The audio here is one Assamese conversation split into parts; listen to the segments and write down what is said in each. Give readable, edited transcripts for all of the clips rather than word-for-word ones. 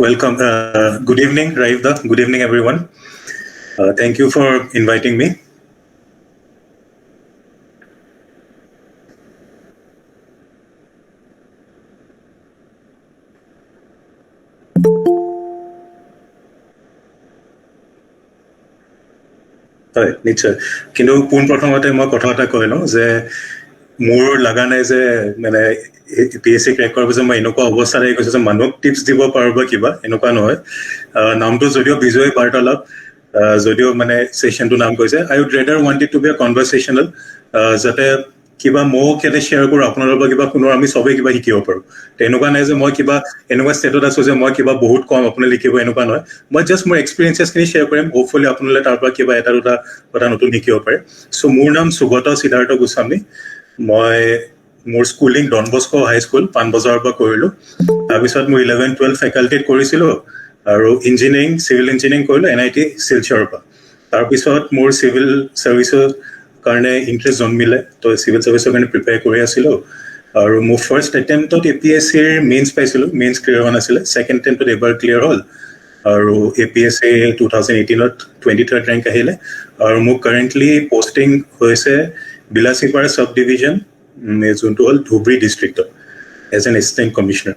Welcome. Good evening, Raivda. Good evening, everyone. Thank you for inviting me. হয় নিশ্চয় কিন্তু পোনপ্ৰথমতে মই কথা এটা কৈ লওঁ যে মোৰ লগা নাই যে মানে PSC ক্ৰেক কৰাৰ পিছত মই এনেকুৱা অৱস্থাত আহি গৈছো যে মানুহক টিপছ দিব পাৰো বা কিবা এনেকুৱা নহয় নামটো যদিও বিজয় বাৰ্তালাপ যদিও মানে ছেশ্যনটো নাম কৈছে I would rather want it to be a conversational যাতে কিবা ময়ো কেনে শ্বেয়াৰ কৰোঁ আপোনালোকৰ পৰা কিবা শুনো আমি চবেই কিবা শিকিব পাৰোঁ তেনেকুৱা নাই যে মই কিবা এনেকুৱা ষ্টেটত আছো যে মই কিবা বহুত কম আপুনি লিখিব এনেকুৱা নহয় মই জাষ্ট মোৰ এক্সপিৰিয়েঞ্চেছখিনি শ্বেয়াৰ কৰিম হোপফুলি আপোনালোকে তাৰ পৰা কিবা এটা দুটা কথা নতুন শিকিব পাৰে চ' মোৰ নাম সুগত সিদ্ধাৰ্থ গোস্বামী মই মোৰ স্কুলিং ডন বস্কো হাইস্কুল পাণবজাৰৰ পৰা কৰিলোঁ তাৰপিছত মোৰ 11-12 ফেকাল্টিত কৰিছিলোঁ আৰু ইঞ্জিনিয়াৰিং চিভিল ইঞ্জিনিয়াৰিং কৰিলোঁ NIT শিলচৰৰ পৰা তাৰপিছত মোৰ চিভিল ছাৰ্ভিচৰ কাৰণে ইণ্টাৰেষ্ট জন্মিলে তো চিভিল ছাৰ্ভিচৰ কাৰণে প্ৰিপেয়াৰ কৰি আছিলোঁ আৰু মোৰ ফাৰ্ষ্ট এটেম্পটত APSCৰ মেইনছ পাইছিলোঁ মেইনছ ক্লিয়াৰ হোৱা নাছিলে ছেকেণ্ড এটেম্পটত এবাৰ ক্লিয়াৰ হ'ল আৰু APSC 2018ত 23rd ৰেংক আহিলে আৰু মোক কাৰেণ্টলি পষ্টিং হৈছে বিলাসীপাৰা চাব ডিভিজন যোনটো হ'ল ধুবুৰী ডিষ্ট্ৰিক্টত এজ এন এছিষ্টেণ্ট কমিশ্যনাৰ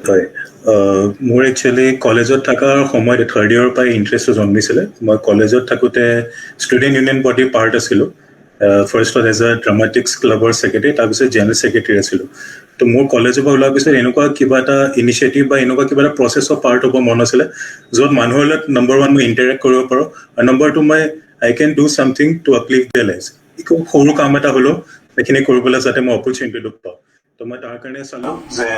হয় মোৰ একচুৱেলি কলেজত থকাৰ সময়ত থাৰ্ড ইয়েৰৰ পৰাই ইণ্টাৰেষ্টটো জন্মিছিলে মই কলেজত থাকোঁতে ষ্টুডেণ্ট ইউনিয়ন বডিৰ পাৰ্ট আছিলোঁ ফাৰ্ষ্টত এজ এ ড্ৰামাটিক্স ক্লাবৰ ছেক্ৰেটাৰী তাৰপিছত জেনেৰেল ছেক্ৰেটাৰী আছিলোঁ তো মোৰ কলেজৰ পৰা ওলোৱাৰ পিছত এনেকুৱা কিবা এটা ইনিচিয়েটিভ বা এনেকুৱা কিবা এটা প্ৰচেছৰ পাৰ্ট হ'ব মন আছিলে য'ত মানুহৰ লগত নম্বৰ ওৱান মই ইণ্টাৰেক্ট কৰিব পাৰোঁ আৰু নম্বৰ টু মই I can do something to uplift their life একো সৰু কাম এটা হ'লেও সেইখিনি কৰিবলৈ যাতে মই অপৰচুনিটিটো পাওঁ তো মই তাৰ কাৰণে চালোঁ যে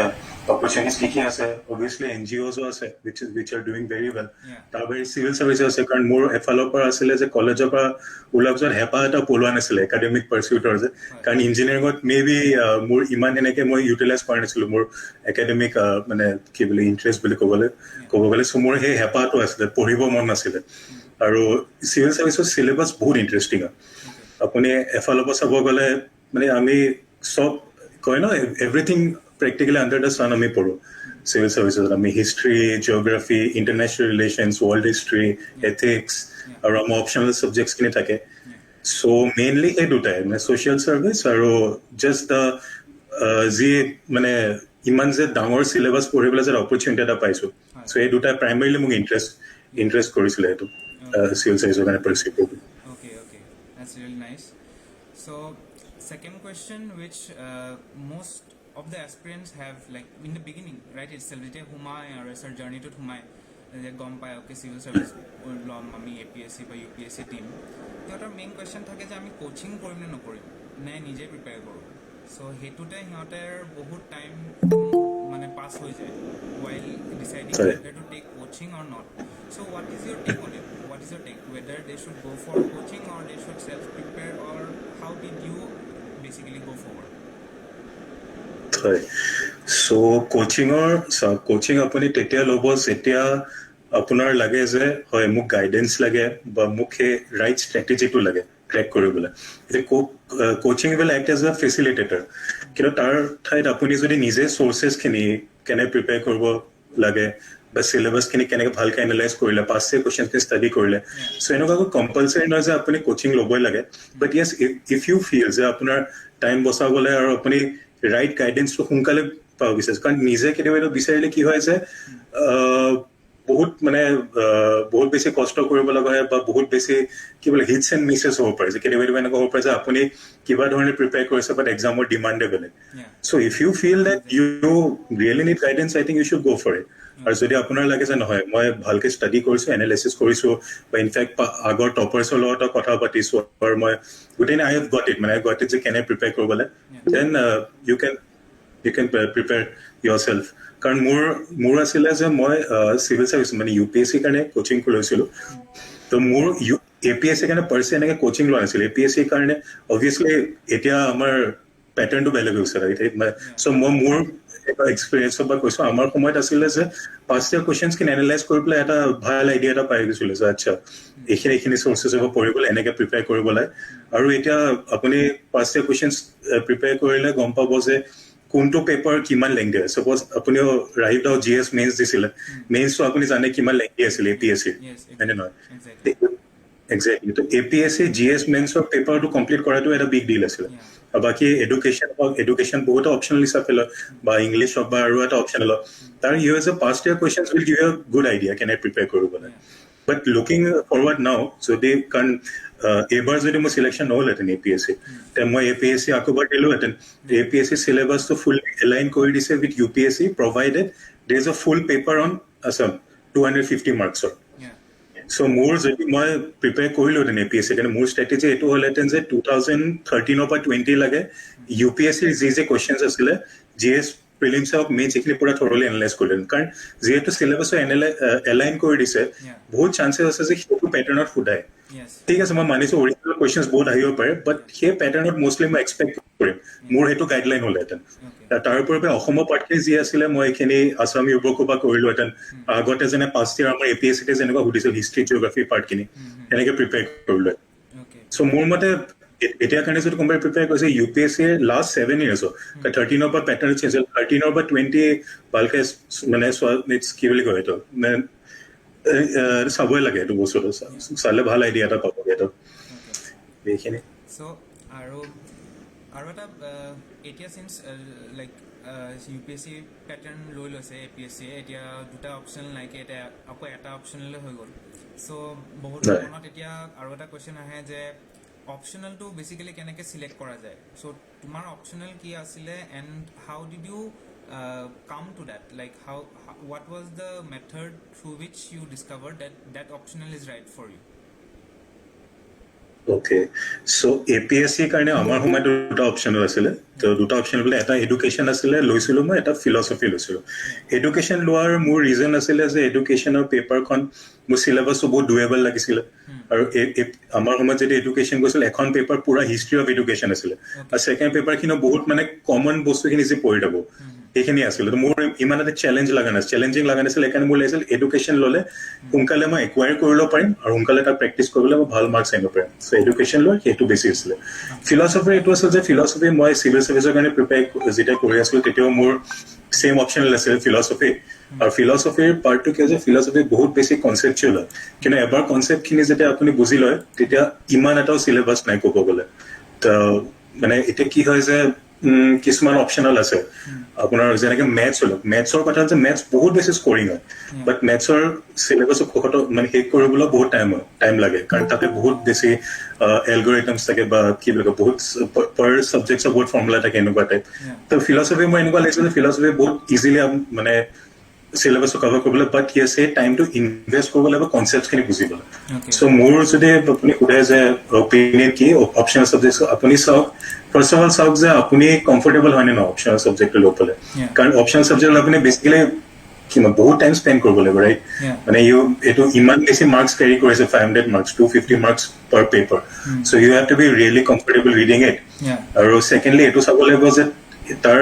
opportunities কি আছে obviously NGOs আছে which are doing very well তাৰ বাহিৰে চিভিল ছাৰ্ভিচেছ আছে কাৰণ মোৰ এফালৰ পৰা আছিলে যে কলেজৰ পৰা ওলোৱাৰ পিছত হেঁপাহ এটা পলোৱা নাছিলে একাডেমিক পাৰ্চিউটৰ যে কাৰণ ইঞ্জিনিয়াৰিঙত মেবি মোৰ ইমান এনেকৈ মই ইউটিলাইজ কৰা নাছিলোঁ মোৰ একাডেমিক মানে কি বুলি ইণ্টাৰেষ্ট বুলি ক'ব গ'লে চ' মোৰ সেই হেঁপাহটো আছিলে পঢ়িব মন নাছিলে আৰু চিভিল ছাৰ্ভিচৰ চিলেবাছ বহুত ইণ্টাৰেষ্টিং হয় আপুনি এফালৰ পৰা চাব গ'লে মানে আমি চব কয় ন everything practically under the sun আমি পঢ়োঁ চিভিল ছাৰ্ভিচত আমি history geography international relations world history ethics আৰু আমাৰ অপশ্যনেল ছাবজেক্টছখিনি থাকে চ' মেইনলি এই দুটাই মানে ছ'চিয়েল ছাৰ্ভিচ আৰু জাষ্ট দ্য যি মানে ইমান যে ডাঙৰ চিলেবাছ পঢ়িবলৈ যে অপৰচুনিটি এটা পাইছোঁ চ' এই দুটাই প্ৰাইমেৰিলি মোক ইণ্টাৰেষ্ট কৰিছিলে এইটো চিভিল ছাৰ্ভিচৰ কাৰণে পাৰ্চিউ কৰিব Okay, that's really nice. So, second question, which most of the aspirants have, like in the beginning, right? It's যেতিয়া সোমাই আৰু এছাৰ জাৰ্ণিটোত সোমাই যে গম পায় অ'কে চিভিল ছাৰ্ভিচ ল'ম আমি APSC বা UPSC টিম সিহঁতৰ মেইন কুৱেশ্যন থাকে যে আমি কোচিং কৰিম নে নকৰিম নে নিজে প্ৰিপেয়াৰ কৰোঁ চ' সেইটোতে সিহঁতৰ বহুত টাইম মানে পাছ হৈ যায় while deciding whether to take coaching or not. So what is your take on it? What is your take? Whether they should go for coaching or they should self-prepare, or how did you basically go forward? হয় চ' কোচিং আপুনি তেতিয়া ল'ব যেতিয়া আপোনাৰ লাগে যে হয় মোক গাইডেঞ্চ লাগে বা মোক সেই ৰাইট ষ্ট্ৰেটেজিটো লাগে ক্ৰেক কৰিবলৈ এতিয়া coaching will act as a facilitator কিন্তু তাৰ ঠাইত আপুনি যদি নিজে চ'ৰ্চেছখিনি কেনে প্ৰিপেয়াৰ কৰিব লাগে বা চিলেবাছখিনি কেনেকৈ ভালকৈ এনালাইজ কৰিলে পাষ্ট কুৱেশ্যনখিনি ষ্টাডি কৰিলে চ' এনেকুৱাকৈ কম্পালচাৰী নহয় যে আপুনি কোচিং ল'বই লাগে বাট য়েছ ইফ ইউ ফিল যে আপোনাৰ টাইম বচাবলৈ আৰু আপুনি ৰাইট গাইডেঞ্চটো সোনকালে পাব বিচাৰিছে কাৰণ নিজে কেতিয়াবা বিচাৰিলে কি হয় যে বহুত মানে বহুত বেছি কষ্ট কৰিব লগা হয় বা বহুত বেছি কি বোলে হিটছ এণ্ড মিছেছ হ'ব পাৰে যে কেতিয়াবা এনেকুৱা হ'ব পাৰে যে আপুনি কিবা ধৰণে প্ৰিপেয়াৰ কৰিছে বাট এক্সামৰ ডিমাণ্ডে বেলেগ so' if you feel that you really need guidance I think you should go' for it আৰু যদি আপোনাৰ লাগে যে নহয় মই ভালকে ষ্টাডি কৰিছো এনালাইচিছ কৰিছো বা ইনফেক্ট আগৰ টপাৰ্ছৰ লগত কথা পাতিছো আৰু মই গোটেই আই হেভ গট ইট মানে গট ইট যে কেনে প্ৰিপেয়াৰ কৰিবলৈ then you can prepare yourself কাৰণ মোৰ আছিলে যে মই চিভিল চাৰ্ভিচ মানে UPSC কাৰণে কোচিং লৈছিলো তো মোৰ APSC কাৰণে পাৰ্চে এনেকে কোচিং লোৱা নাছিল APSC কাৰণে অবভিয়াছলি এতিয়া আমাৰ পেটাৰ্ণটো বেলেগ হৈছে চ' মই মোৰ এটা এক্সপিৰিয়েঞ্চৰ পৰা কৈছো আমাৰ সময়ত আছিলে যে পাষ্ট ইয়াৰ কুৱেশ্যনছখিনি এনালাইজ কৰি পেলাই এটা ভাল আইডিয়া এটা পাই গৈছিলে যে আচ্ছা এইখিনি চৰ্চেছৰ পৰা পঢ়িবলৈ এনেকে প্ৰিপেয়াৰ কৰিব লাগে আৰু এতিয়া আপুনি পাষ্ট ইয়াৰ কুৱেশ্যনছ প্ৰিপেয়াৰ কৰিলে গম পাব যে কোনটো পেপাৰ কিমান লেংথি আছে ছাপ'জ আপুনিও ৰাইভ দাও GS মেইনছ দিছিলে মেইনছটো আপুনি জানে কিমান লেংথি আছিলে APSC হয়নে নহয় এক্সেক্টলি তো APSC GS মেইনছৰ পেপাৰটো কমপ্লিট কৰাটো এটা বিগ ডিল আছিলে বাকি এডুকেশ্যন বহুত অপশ্যনেল হিচাপে লয় বা ইংলিছ হওক বা আৰু এটা অপশ্যনেল হওক তাৰ use past year questions will give you good idea কেনে প্ৰিপেয়াৰ কৰিবলৈ বাট লুকিং ফৰৱাৰ্ড নাও যদি কাৰণ এইবাৰ যদি মোৰ চিলেকশ্যন নহ'লহেঁতেন APSC তে মই APSC আকৌ এবাৰ দিলোহেঁতেন APSC চিলেবাছটো ফুল এলাইন কৰি দিছে উইথ UPSC প্ৰভাইডেড দেৰ is full paper on Assam 250 মাৰ্কছৰ চ' মোৰ যদি মই প্ৰিপেয়াৰ কৰিলোহেঁতেন APSC কাৰণে মোৰ ষ্ট্ৰেটেজি এইটো হ'লহেঁতেন যে 2013 পৰা 20 লাগে UPSCৰ যি কুৱেশ্যনছ আছিলে GS প্ৰিলিমছ হওক মেইনছ এইখিনি পুৰা থৰলি এনালাইজ কৰিলেন কাৰণ যিহেতু চিলেবাছটো এলাইন কৰি দিছে বহুত চান্সেছ আছে যে সেইটো পেটাৰ্ণত সোধায় ঠিক আছে মই মানিছো অৰিজিনেল কুৱেশ্যনছ বহুত আহিব পাৰে বাট সেই পেটাৰ্ণত মষ্টলি মই এক্সপেক্ট কৰিম মোৰ সেইটো গাইডলাইন হ'লহেঁতেন তাৰ ওপৰত অসমৰ পাৰ্টখিনি যি আছিলে মই এইখিনি আছাম ইউবকো বা কৰিলোহেঁতেন আগতে যেনে পাষ্ট ইয়াৰ আমাৰ APSCতে যেনেকুৱা সুধিছিল হিষ্ট্ৰী জিঅ'গ্ৰাফি পাৰ্টখিনি তেনেকে প্ৰিপেয়াৰ কৰিলো চ' মোৰ মতে এতিয়া কাৰণে যদি কোনোবাই প্ৰিপেয়াৰ কৰিছে UPSCৰ লাষ্ট 7 years 13 পৰা পেটাৰ্ণ চেঞ্জ হ'ল 13 পৰা 20 ভালকে মানে কি বুলি কয় এইটো চাবই লাগে এইটো বস্তুটো চালে ভাল আইডিয়া এটা পাব এইটো এইখিনি চ' আৰু এটা এতিয়া চিন্স লাইক UPSC পেটাৰ্ণ লৈ লৈছে APSC এতিয়া দুটা অপশ্যনেল নাইকে এতিয়া আকৌ এটা অপশ্যনেলে হৈ গ'ল চ' বহুত মনত এতিয়া আৰু এটা কুৱেশ্যন আহে যে অপশ্যনেলটো বেচিকেলি কেনেকৈ চিলেক্ট কৰা যায় চ' তোমাৰ অপশ্যনেল কি আছিলে and how did you come to that like what was the method through which you discovered that optional is right for you Okay, so APSC কাৰণে আমাৰ সময়ত দুটা অপশ্যন আছিলে তো দুটা অপশ্যন বোলে এটা এডুকেশ্যন আছিলে লৈছিলো মই এটা ফিলচফি লৈছিলো এডুকেশ্যন লোৱাৰ মোৰ ৰিজন আছিলে যে এডুকেশ্যনৰ পেপাৰখন মোৰ চিলেবাছটো বহুত ডুৱেবল লাগিছিলে আৰু আমাৰ সময়ত যদি এডুকেশ্যন গৈছিল এখন পেপাৰ পুৰা হিষ্ট্ৰী অফ এডুকেশ্যন আছিলে আৰু ছেকেণ্ড পেপাৰখিনি বহুত মানে কমন বস্তুখিনি যে পঢ়ি থাকো সেইখিনি আছিলে তো মোৰ ইমান এটা চেলেঞ্জিং লগা নাছিল সেইকাৰণে মোৰ লাগিছিল এডুকেশ্যন ল'লে সোনকালে মই একুৱায়াৰ কৰিব পাৰিম আৰু সোনকালে তাত প্ৰেক্টিচ কৰিবলৈ মই ভাল মাৰ্কছ আনিব পাৰিম চ' এডুকেশ্যন লৈ সেইটো বেছি আছিলে ফিলচফি এইটো আছিল যে ফিলচফি মই চিভিল চাৰ্ভিচৰ কাৰণে প্ৰিপেয়াৰ যেতিয়া কৰি আছিলো তেতিয়াও মোৰ ছেইম অপশ্যনেল আছিলে ফিলচফি আৰু ফিলচফিৰ পাৰ্টটো কি হৈছে ফিলচফি বহুত বেছি কনচেপচুৱেল হয় কিন্তু এবাৰ কনচেপ্টখিনি যেতিয়া আপুনি বুজি লয় তেতিয়া ইমান এটাও চিলেবাছ নাই ক'ব গ'লে তো মানে এতিয়া কি হয় যে কিছুমান অপশ্যনেল আছে আপোনাৰ যেনেকে মেথছৰ কথা যে মেথছ বহুত বেছি স্কৰিং হয় বাট মেথছৰ চিলেবাছৰ মানে শেষ কৰিবলৈ বহুত টাইম লাগে কাৰণ তাতে বহুত বেছি এলগৰিথমছ থাকে বা কি বুলি কয় বহুত পাৰ ছাবজেক্টছৰ বহুত ফৰ্মুলা থাকে এনেকুৱা টাইপ তো ফিলচফি মই এনেকুৱা লাগিছে যে ফিলচফি বহুত ইজিলি মানে চিলেবাছটো কভাৰ কৰিবলৈ বাট কি আছে টাইমটো ইনভেষ্ট কৰিব লাগিব কনচেপ্টখিনি বুজিবলৈ চ' মোৰ যদি আপুনি সোধে যে অপিনিয়ন কি অপশ্যনেল ছাবজেক্ট আপুনি চাওক ফাৰ্ষ্ট অফ অল চাওক যে আপুনি কমফৰ্টেবল হয়নে নহয় অপশ্যনেল ছাবজেক্টটো লৈ পেলাই কাৰণ অপশ্যনেল ছাবজেক্ট আপুনি বেচিকেলি বহুত টাইম স্পেণ্ড কৰিব লাগিব ৰাইট মানে এইটো ইমান বেছি মাৰ্কছ কেৰি কৰিছে 500 marks 250 marks per paper so' you have to be really comfortable reading it আৰু ছেকেণ্ডলি এইটো চাব লাগিব যে তাৰ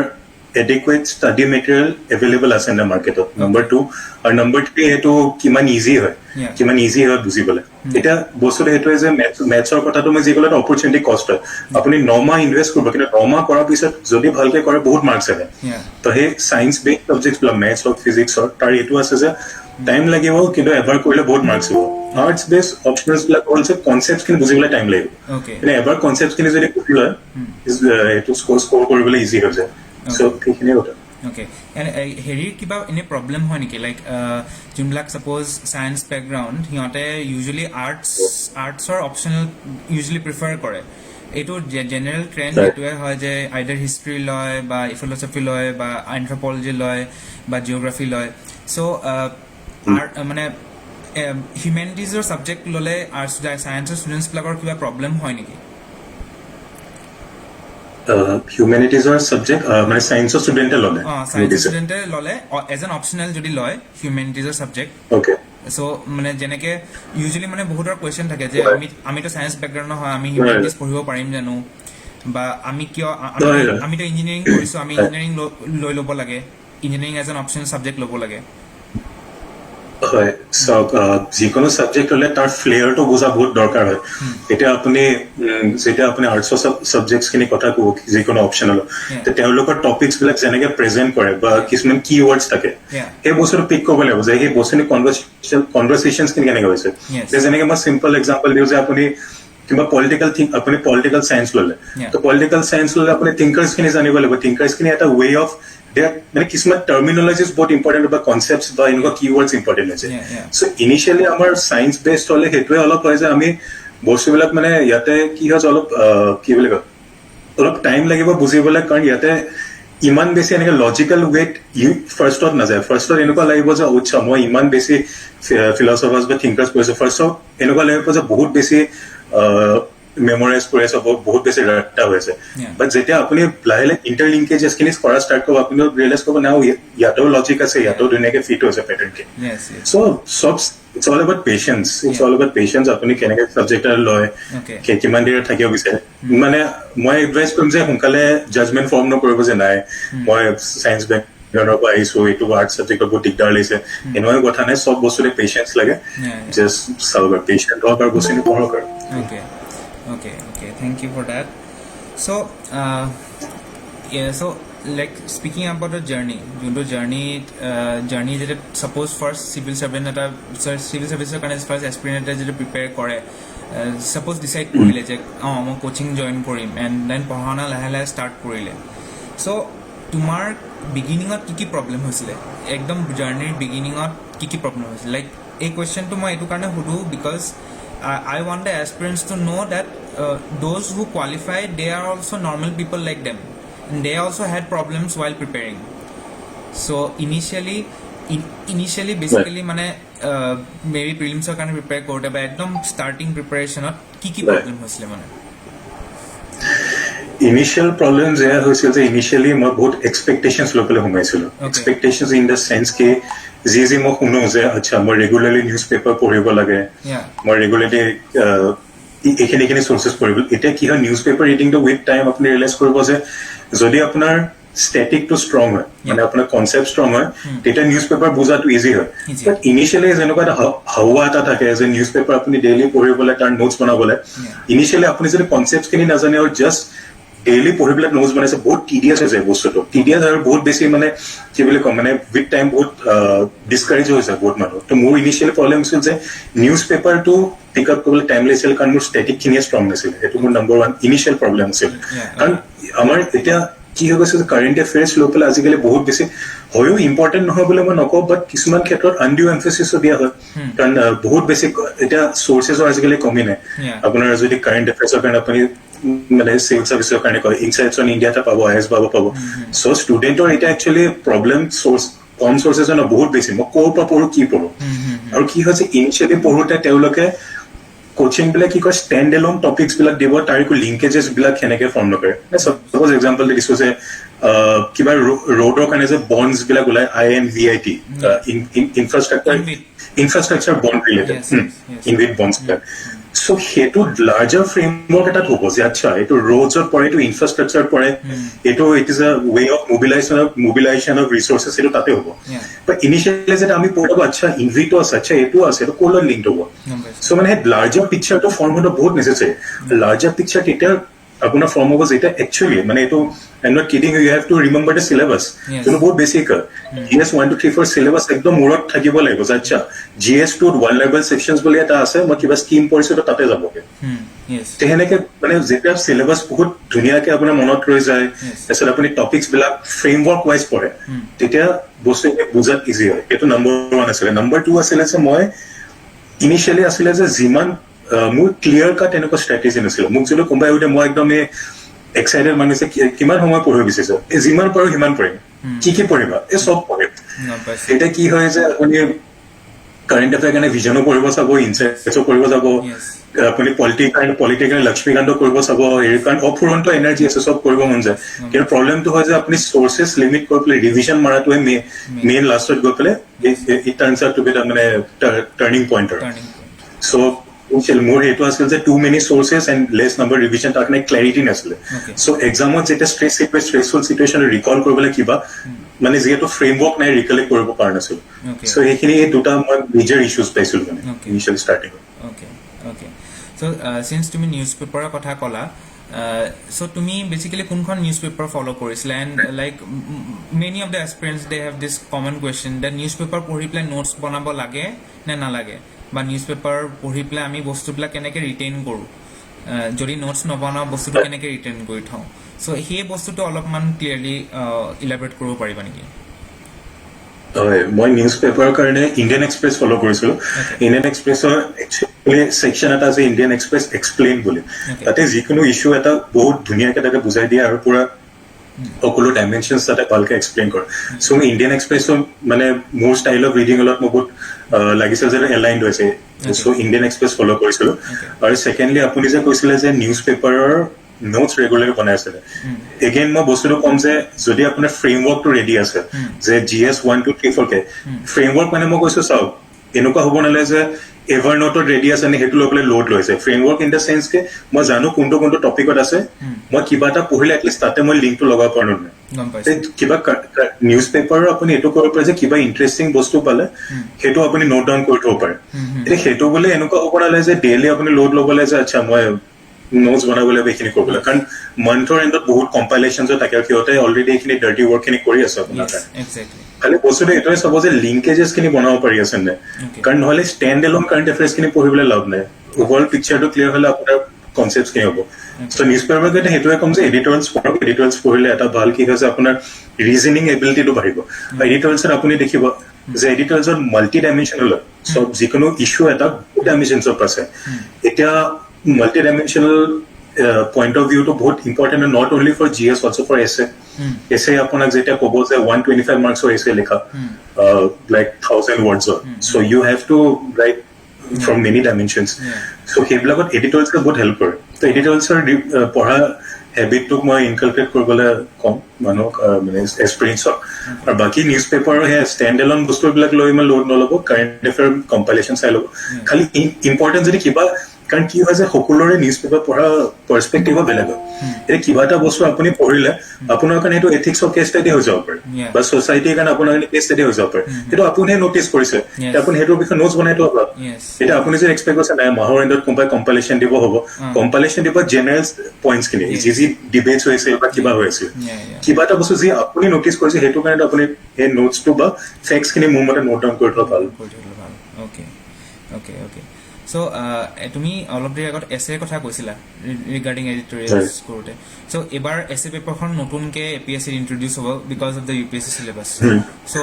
adequate study material available আছে না মাৰ্কেটত নম্বৰ 2 আৰু নম্বৰ 3 এটো কিমান ইজি হয় বুজিবলৈ এটা বস্তুটো হেতুৱে যে মেথছৰ কথাটো মই যি ক'লে অপৰচুনিটি কষ্ট হয় আপুনি 9 মাহ ইনভেষ্ট কৰিব কিন্তু 9 মাহ কৰাৰ পিছত যদি ভালকে কৰে বহুত মাৰ্কছ আহে তো সেই সায়েন্স বেস সাবজেক্টছ বিলাক মেথছ অৰ ফিজিক্স অৰ তাৰ এটো আছে যে টাইম লাগিব কিন্তু এবাৰ কৰিলে বহুত মাৰ্কছ হ'ব আৰ্টছ বেস অপচনেলছ বিলাক অলসো কনসেপ্টছ খিনি বুজিবলৈ টাইম লাগিব মানে এবাৰ কনসেপ্টছ খিনি যদি বুজি লয় এটো স্কোৰ কৰিবলৈ ইজি হৈ যায় so ঠিকনে কথা Okay, and হেৰিৰ কিবা এনে প্ৰব্লেম হয় নেকি লাইক যোনবিলাক সাপোজ সায়েন্স বেকগ্ৰাউণ্ড সিহঁতে ইউজুৱেলি আৰ্টছৰ অপশ্যনেল ইউজুৱেলি প্ৰিফাৰ কৰে এইটো জেনেৰেল ট্ৰেণ্ড এইটোৱে হয় যে আইদাৰ হিষ্ট্ৰী লয় বা ফিলচফি লয় বা এন্থ্ৰপলজি লয় বা জিঅ'গ্ৰাফি লয় So মানে হিউমেনিটিজৰ ছাবজেক্ট ল'লে আৰ্টছ ছায়েন্সৰ ষ্টুডেণ্টছবিলাকৰ কিবা প্ৰব্লেম হয় নেকি? হিউমেনিটিজৰ ছাবজেক্ট মানে ছায়েন্সৰ ষ্টুডেণ্টে ল'লে ছায়েন্সৰ ষ্টুডেণ্টে ল'লে এজ এন অপশ্যনেল যদি লয় হিউমেনিটিজৰ ছাবজেক্ট। অ'কে। চ' মানে যেনেকৈ ইউজুৱেলি মানে বহুতৰ কুৱেশ্যন থাকে যে আমিতো ছায়েন্স বেকগ্ৰাউণ্ড নহয়, আমি হিউমেনিটিজ পঢ়িব পাৰিম জানো, বা আমি কিয় আমিতো ইঞ্জিনিয়াৰিং কৰিছোঁ, আমি ইঞ্জিনিয়াৰিং লৈ ল'ব লাগে, engineering as an optional subject ল'ব লাগে। হয়, চাওক যিকোনো ছাবজেক্ট হ'লে তাৰ ফ্লেয়াৰটো বুজা বহুত দৰকাৰ হয়। এতিয়া আপুনি যেতিয়া আপুনি আৰ্টছৰ ছাবজেক্টছখিনি কথা ক'ব যিকোনো অপশ্যনেল, তেওঁলোকৰ টপিকছবিলাক যেনেকৈ প্ৰেজেণ্ট কৰে বা কিছুমান কি ৱৰ্ডছ থাকে, সেই বস্তুটো পিক কৰিব লাগিব যে সেই বস্তুখিনি কনভাৰ্চেশ্যনছখিনি কেনেকৈ হৈছে। যেনেকৈ মই চিম্পল এক্সাম্পল দিওঁ যে আপুনি কিবা আপুনি পলিটিকেল চায়েন্স ল'লে, তো পলিটিকেল চায়েন্স ল'লে আপুনি থিংকাৰ্ছখিনি জানিব লাগিব। থিংকাৰ্ছখিনি এটা ৱে অফ মানে কিছুমান টাৰ্মিনলজিজ বহুত ইম্পৰ্টেণ্ট বা কনচেপ্টছ বা এনেকুৱা কি ৱৰ্ডছ ইম্পৰ্টেণ্ট হৈছে। চ' ইনিচিয়েলি আমাৰ চায়েন্স বেছড হ'লে সেইটোৱে অলপ হয় যে আমি বস্তুবিলাক মানে ইয়াতে কি হয় অলপ কি বুলি কয় অলপ টাইম লাগিব বুজিবলৈ, কাৰণ ইয়াতে ইমান বেছি এনেকৈ লজিকেল ৱেত ফাৰ্ষ্টত নাযায়। ফাৰ্ষ্টত এনেকুৱা লাগিব যে আচ্ছা মই ইমান বেছি ফিলচফাৰ্ছ বা থিংকাৰ্ছ পঢ়িছোঁ, ফাৰ্ষ্টত এনেকুৱা লাগিব যে বহুত বেছি মেমৰাইজ কৰি আছে, বহুত বেছি ৰাট্টা হৈ আছে। বাট যেতিয়া আপুনি লাহে লাহে ইণ্টাৰলিংকেজেছখিনি কৰা ষ্টাৰ্ট কৰিব, আপুনি ৰিয়েলাইজ কৰিব না ইয়াতেও লজিক আছে, ইয়াতেও ধুনীয়াকৈ ফিট হৈছে পেটাৰ্ণখিনি। So' it's all about patience, it's all about patience. আপুনি কেনেকৈ ছাবজেক্ট এটা লয়, কিমান দেৰি থাকিব বিচাৰে। মানে মই এডভাইচ কৰিম যে সোনকালে জাজমেণ্ট ফৰ্ম নকৰিব যে নাই মই চায়েন্স বেকগ্ৰাউণ্ডৰ পৰা আহিছোঁ, এইটো আৰ্টছ ছাবজেক্টত বহুত দিগদাৰ লাগিছে, এনেকুৱা কথা নাই। চব বস্তুতে পেচেঞ্চ লাগে, জাষ্ট চাওক আৰু পেচেণ্ট হওক আৰু বস্তুখিনি পঢ়ক আৰু। Okay, thank you for that. So so like speaking about the journey that suppose first civil service কাৰণে first aspirant যেতিয়া prepare কৰে, suppose decide কৰিলে যে মই coaching join কৰিম and then পঢ়া-শুনা লাহে লাহে start কৰিলে, so তোমাৰ বিগিনিঙত কি প্ৰব্লেম হৈছিলে, একদম জাৰ্নিৰ বিগিনিঙত কি প্ৰব্লেম হৈছিলে? লাইক এই কুৱেশ্যনটো মই এইটো কাৰণে সুধো because I want the aspirants to know that those who qualify, they are also normal people like them, and they also had problems while preparing. So initially basically মানে maybe prelims or কাৰণে prepare কৰোঁতে বা একদম starting preparationত কি problem হৈছিলে মানে? ইনিচিয়েল প্ৰব্লেম এয়া হৈছিল যে ইনিচিয়েলি মই বহুত এক্সপেক্টেশ্যনছ লৈ পেলাই সোমাইছিলোঁ। এক্সপেক্টেশ্যনছ ইন দ্য চেন্স কি যি মই শুনো যে আচ্ছা মই ৰেগুলাৰলি নিউজ পেপাৰ পঢ়িব লাগে, মই ৰেগুলাৰলি এইখিনি চ'ৰ্চেছ পঢ়িব। এতিয়া কি হয় নিউজ পেপাৰ ৰিডিংটো উইথ টাইম আপুনি ৰিয়েলাইজ কৰিব যে যদি আপোনাৰ ষ্টেটিকটো ষ্ট্ৰং হয়, মানে আপোনাৰ কনচেপ্ট ষ্ট্ৰং হয়, তেতিয়া নিউজ পেপাৰ বুজাটো ইজি হয়। বাট ইনিচিয়েলি যেনেকুৱা এটা হাৱা এটা থাকে যে নিউজ পেপাৰ আপুনি ডেইলি পঢ়িবলৈ তাৰ নোটছ বনাবলৈ, ইনিচিয়েলি আপুনি যদি কনচেপ্টছখিনি নাজানে আৰু জাষ্ট ডেইলি পঢ়ি পেলাই নোটছ বনাইছে, বহুত টিডিয়াছ হৈ যায় বস্তুটো। টিডিয়াছ আৰু বহুত বেছি মানে কি বুলি কম মানে উইথ টাইম বহুত ডিছকাৰেজ হৈছে বহুত মানুহ। তো মোৰ ইনিচিয়েলি প্ৰব্লেম হৈছিল যে নিউজ পেপাৰটো পিক আপ কৰিবলৈ টাইম লাগিছিল, কাৰণ মোৰ ষ্টেটিকখিনিয়ে ষ্ট্ৰং নাছিলে। সেইটো মোৰ নম্বৰ 1 ইনিচিয়েল প্ৰব্লেম আছিল। কাৰণ আমাৰ এতিয়া কি হৈ গৈছে যে কাৰেণ্ট এফেয়াৰ্ছ লৈ পেলাই আজিকালি বহুত বেছি হয়ো ইম্পৰ্টেণ্ট নহয় বুলি মই নকওঁ, বাট কিছুমান ক্ষেত্ৰত আনডিউ এমফেচিছো দিয়া হয়। কাৰণ বহুত বেছি এতিয়া চ'ৰ্চেছৰ আজিকালি কমি নাই। আপোনাৰ যদি কাৰেণ্ট এফেয়াৰ্ছৰ কাৰণে আপুনি মানে চিভিল চাৰ্ভিচৰ কাৰণে কয় ইনচাইটছ অন ইণ্ডিয়াতে পাব, IS পাব। চ' ষ্টুডেণ্টৰ এতিয়া একচুৱেলি প্ৰব্লেম কম চ'ৰ্চেছৰ নহয়, বহুত বেছি। মই ক'ৰ পৰা পঢ়ো, কি পঢ়ো, আৰু কি হৈছে ইনিচিয়েলি পঢ়োতে তেওঁলোকে কোচিং বিলাক কি কয় ষ্টেণ্ড এলন টপিকছ বিলাক দিব, তাৰ একো লিংকেজেছ বিলাক সেনেকে ফৰ্ম নকৰে। চাপ'জ এক্সাম্পল দিছো যে কিবা ৰোডৰ কাৰণে যে বণ্ডছ বিলাক ওলাই INVIT, infrastructure bond related, invite bonds বিলাক। চ' সেইটো লাৰ্জাৰ ফ্ৰেমৱৰ্ক এটাত হ'ব যে আচ্ছা এইটো ৰোডছত পৰে, এইটো ইনফ্ৰাষ্ট্ৰাকচাৰ পৰে, এইটো it is a way of mobilisation of resources, এইটো তাতে হ'ব। বাট ইনিচিয়েলি যেতিয়া আমি পঢ়িব আচ্ছা ইনভিটো আছে, আচ্ছা এইটো আছে, এইটো ক'ৰ লগত লিংক হ'ব। চ' মানে সেই লাৰ্জাৰ পিকচাৰটো ফৰ্ম হোৱাটো বহুত নেচেচাৰী। লাৰ্জাৰ পিকচাৰ তেতিয়া আপোনাৰ ফৰ্ম হ'ব যেতিয়া একচুৱেলি মানে এইটো I am not kidding you, have to remember the syllabus, যোনটো বহুত বেছিক হয়। GS 1 2 3 4 চিলেবাছ একদম মূৰত থাকিব লাগিব যে আচ্ছা GS2 1 লেভেল ছেকশ্যনছ বুলি এটা আছে, মই কিবা স্কিম পঢ়িছোঁ তাতে যাবগে। সেনেকে মানে যেতিয়া চিলেবাছ বহুত ধুনীয়াকে আপোনাৰ মনত ৰৈ যায়, তাৰপিছত আপুনি টপিকছ বিলাক ফ্ৰেমৱৰ্ক ৱাইজ পঢ়ে, তেতিয়া বস্তুখিনি বুজাত ইজি হয়। সেইটো নম্বৰ 1 আছিলে। নম্বৰ 2 আছিলে যে মই ইনিচিয়েলি আছিলে যে যিমান মোৰ ক্লিয়াৰ কাট এনেকুৱা ষ্ট্ৰেটেজি নাছিলে। মোক যদি কোনোবাই সুধে মই একদম এক্সাইটেড মানুহ কিমান সময় পঢ়িব বিচাৰিছো, যিমান পাৰো সিমান পঢ়িম, কি পঢ়িবা, এই চব পঢ়িম। গম পাইছোঁ এটা কি হয় যে আপুনি কাৰেণ্ট এফেয়াৰ কাৰণে ভিজনো কৰিব চাব, ইনচাইটছো কৰিব যাব, য়েছ আপুনি পলিটিকেল লক্ষ্মীকান্ত কৰিব চাব, হেৰি কাৰণ অফুৰন্ত এনাৰ্জি আছে, চব কৰিব মন যায়। কিন্তু প্ৰব্লেমটো হয় যে আপুনি চৰ্চেছ লিমিট কৰি পেলাই ৰিভিজন মাৰাটোৱে মেইন লাষ্টত গৈ পেলাই it turns out to be মানে টাৰ্ণিং পইণ্ট আৰু। টাৰ্ণিং পইণ্ট চ' মোৰ সেইটো আছিল যে too many sources and less number revision, তাৰ কাৰণে ক্লেৰিটি নাছিলে। অ'কে চ' এক্সামত যেতিয়া ষ্ট্ৰেছফুল চিটুৱেশ্যন ৰিকল কৰিবলৈ কিবা মানে যিহেতু ফ্ৰেমৱৰ্ক নাই, ৰিকলেক্ট কৰিব পৰা নাছিলো। অ'কে চ' সেইখিনি দুটা মই মেজৰ ইছ্যুজ পাইছিলো মানে Okay. Initial starting. Okay okay so' since তুমি নিউজ পেপাৰৰ কথা ক'লা, চ' তুমি বেচিকেলি কোনখন নিউজ পেপাৰ ফ'ল' কৰিছিলা? And like many of the experience they have this common question that news paper পঢ়ি পেলাই নোটছ বনাব লাগে নে নালাগে, বা নিউজ পেপাৰ পঢ়ি পেলাই আমি বস্তুবিলাক কেনেকৈ ৰিটেইন কৰোঁ, যদি নোটছ নবনাওঁ বস্তুটো কেনেকৈ ৰিটেইন কৰি থওঁ। চ' সেই বস্তুটো অলপমান ক্লিয়াৰলি ইলাবৰেট কৰিব পাৰিবা নেকি? হয়, মই নিউজ পেপাৰৰ কাৰণে ইণ্ডিয়ান এক্সপ্ৰেছ ফ'ল' কৰিছিলো। ইণ্ডিয়ান এক্সপ্ৰেছৰ একচুৱেলি ছেকশ্যন এটা আছে ইণ্ডিয়ান এক্সপ্ৰেছ এক্সপ্লেইন বুলি। তাতে যিকোনো ইছ্যু এটা বহুত ধুনীয়াকৈ তাতে বুজাই দিয়ে আৰু পুৰা সকলো ডাইমেনশ্যনছ তাতে ভালকে এক্সপ্লেইন কৰে। চ' মই ইণ্ডিয়ান এক্সপ্ৰেছৰ মানে মোৰ ষ্টাইল অফ ৰিডিং অলপ মোৰ বহুত লাগিছিল যে এলাইণ্ড হৈছে। চ' ইণ্ডিয়ান এক্সপ্ৰেছ ফ'ল' কৰিছিলো। আৰু ছেকেণ্ডলি আপুনি যে কৈছিলে যে নিউজ পেপাৰৰ নোটছ ৰেগুলাৰলি বনাই আছিলে, এগেইন মই বস্তুটো ক'ম যে যদি আপোনাৰ ফ্ৰেমৱৰ্কটো ৰেডি আছে যে GS 1 2 3 4 কে ফ্ৰেমৱৰ্ক মানে মই কৈছো চাওক এনেকুৱা হ'ব নালাগে যে এভাৰ নোটত ৰেডি আছে নে সেইটো লৈ পেলাই লোড লৈছে। ফ্ৰেমৱৰ্ক ইন দ্য চেন্স কে মই জানো কোনটো কোনটো টপিকত আছে, মই কিবা এটা পঢ়িলে এটলিষ্ট তাতে মই লিংকটো লগাব পাৰো নাই। গম পাইছোঁ কিবা নিউজ পেপাৰৰ আপুনি এইটো কৰিব পাৰে যে কিবা ইণ্টাৰেষ্টিং বস্তু পালে সেইটো আপুনি নোট ডাউন কৰি থব পাৰে। এতিয়া সেইটো বোলে এনেকুৱা হ'ব নালাগে যে ডেইলি আপুনি লোড ল'ব লাগে যে আচ্ছা মই নোটছ বনাব লাগিব এইখিনি কৰিব লাগে, কাৰণ মান্থৰ এণ্ডত বহুত কম্পাইলেশ্যনছো থাকে আৰু সিহঁতে অলৰেডি এইখিনি ডাৰ্টি ৱৰ্কখিনি কৰি আছে আপোনাৰ কাৰণে। এক্সেক্টলি খালি বস্তুটো এইটোৱে চাব যে লিংকেজেছ খিনি বনাব পাৰি আছে নে, কাৰণ নহলে ষ্টেণ্ড এলোন কাৰেণ্ট এফেয়াৰ্ছ খিনি পঢ়িবলৈ লাভ নাই। ওভাৰঅল পিকচাৰটো ক্লিয়াৰ হলে আপোনাৰ কনচেপ্ট খিনি হ'ব। চ' নিউজ পেপাৰৰ কাৰণে সেইটোৱে ক'ম যে এডিটৰিয়েলছ পঢ়ক। এডিটৰিয়েলছ পঢ়িলে এটা ভাল কি হৈছে আপোনাৰ ৰিজনিং এবিলিটিটো বাঢ়িব। এডিটৰিয়েলছত আপুনি দেখিব যে এডিটৰিয়েলছত মাল্টি ডাইমেনশ্যনেল হয়, চব যিকোনো ইছ্যু এটা বহুত ডাইমেনশ্যনছত আছে। এতিয়া মাল্টি ডাইমেনশ্যনেল পইণ্ট অফ ভিউটো বহুত important, not only for GS also' for essay আপোনাক যেতিয়া ক'ব যে 125 মাৰ্কছৰ এছে লিখা লাইক 1000 ৱৰ্ডছৰ, so' you have to write from many dimensions. So' সেইবিলাকত এডিটৰিয়েলছে বহুত হেল্প কৰে। ত' এডিটৰিয়েলছৰ পঢ়া হেবিটটোক মই ইনকালকেট কৰিবলৈ কম মানুহক মানে এক্সপিৰিয়েঞ্চক। আৰু বাকী নিউজ পেপাৰৰ সেই ষ্টেণ্ড এলন বস্তুবিলাক লৈ ইমান লোড নল'ব, কাৰেণ্ট এফেয়াৰ কম্পাইলেশ্যন চাই ল'ব। খালি ইম্পৰ্টেণ্ট যদি কিবা, কাৰণ কি হয় যে সকলোৰে নিউজ পেপাৰ পঢ়া পাৰ্চপেক্টিভো বেলেগ হয়। এতিয়া কিবা এটা বস্তু আপুনি পঢ়িলে আপোনাৰ কাৰণে সেইটো এথিক্সৰ কেছ ষ্টাডি হৈ যাব পাৰে বা ছ'চাইটিৰ কাৰণে আপোনাৰ কাৰণে কেছ ষ্টাডি হৈ যাব পাৰে। সেইটো আপুনিহে নটিচ কৰিছে, আপুনি সেইটোৰ বিষয়ে নোটছ বনাই থব পাৰে। এতিয়া আপুনি যে এক্সপেক্ট কৰিছে নাই মাহৰ এণ্ডত কোনোবাই কম্পাইলেশ্যন দিব হ'ব, কম্পাইলেশ্যন দিব জেনেৰেল পইণ্টছ খিনি যি ডিবেটছ হৈ আছিল বা কিবা হৈ আছিল, কিবা এটা বস্তু যি আপুনি নটিচ কৰিছে সেইটো কাৰণে আপুনি সেই নোটছটো বা ফেক্টছ খিনি মোৰ মতে নোট ডাউন কৰি থোৱা ভাল। অ'কে অ'কে অ'কে চ' তুমি অলপ দেৰি আগত এছেৰ কথা কৈছিলা ৰিগাৰ্ডিং এডিটৰিয়েলছ কৰোঁতে। চ' এইবাৰ এছে পেপাৰখন নতুনকৈ APSCত ইণ্ট্ৰডিউচ হ'ব because of the UPSC syllabus. So'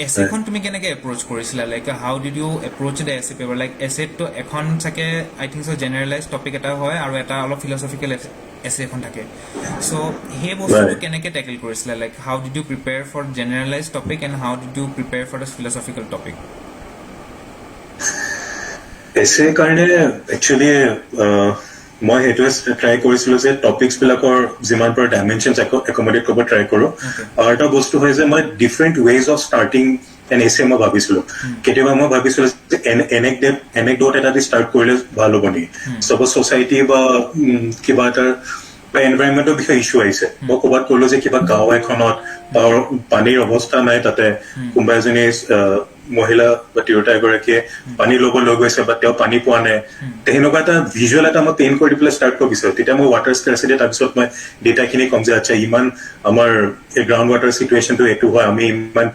এছেখন তুমি কেনেকৈ এপ্ৰ'চ কৰিছিলা? Like how did you approach the essay paper? Like এছেটো এখন চাগে I think so' generalise topic এটা হয় আৰু এটা অলপ ফিলচফিকেল এছে এখন থাকে। চ' সেই বস্তুটো কেনেকৈ টেকেল কৰিছিলা? Like how did you prepare for generalise topic and how did you prepare for the philosophical topic? Essay কাৰণে একচুৱেলি মই সেইটোৱে ট্ৰাই কৰিছিলো যে টপিকছ বিলাকৰ যিমান পাৰো ডাইমেনশ্যনছ একমডেট কৰিব ট্ৰাই কৰো। আৰু এটা বস্তু হয় যে মই different ways of starting N এছে মই ভাবিছিলো। কেতিয়াবা মই ভাবিছিলো যে এনেকডট এটা দি ষ্টাৰ্ট কৰিলে ভাল হ'ব নেকি, চাপ'জ ছ'চাইটি বা কিবা এটাৰ বা এনভাইৰনমেণ্টৰ বিষয়ে ইছ্যু আহিছে, মই ক'ৰবাত ক'লো যে কিবা গাঁও এখনত পানীৰ অৱস্থা নাই, তাতে কোনোবা এজনী মহিলা বা তিৰোতা এগৰাকীয়ে পানী ল'ব লৈ গৈছে বা তেওঁ পানী পোৱা নাই, সেনেকুৱা এটা ভিজুৱেল এটা মই পেইণ্ট কৰি পেলাই ষ্টাৰ্ট কৰিব বিচাৰো। তেতিয়া মই ৱাটাৰ স্কাৰচিটি তাৰপিছত মই ডেটাখিনি ক'ম যে আচ্ছা ইমান আমাৰ এই গ্ৰাউণ্ড ৱাটাৰ চিটুৱেশ্যনটো এইটো হয়, আমি ইমান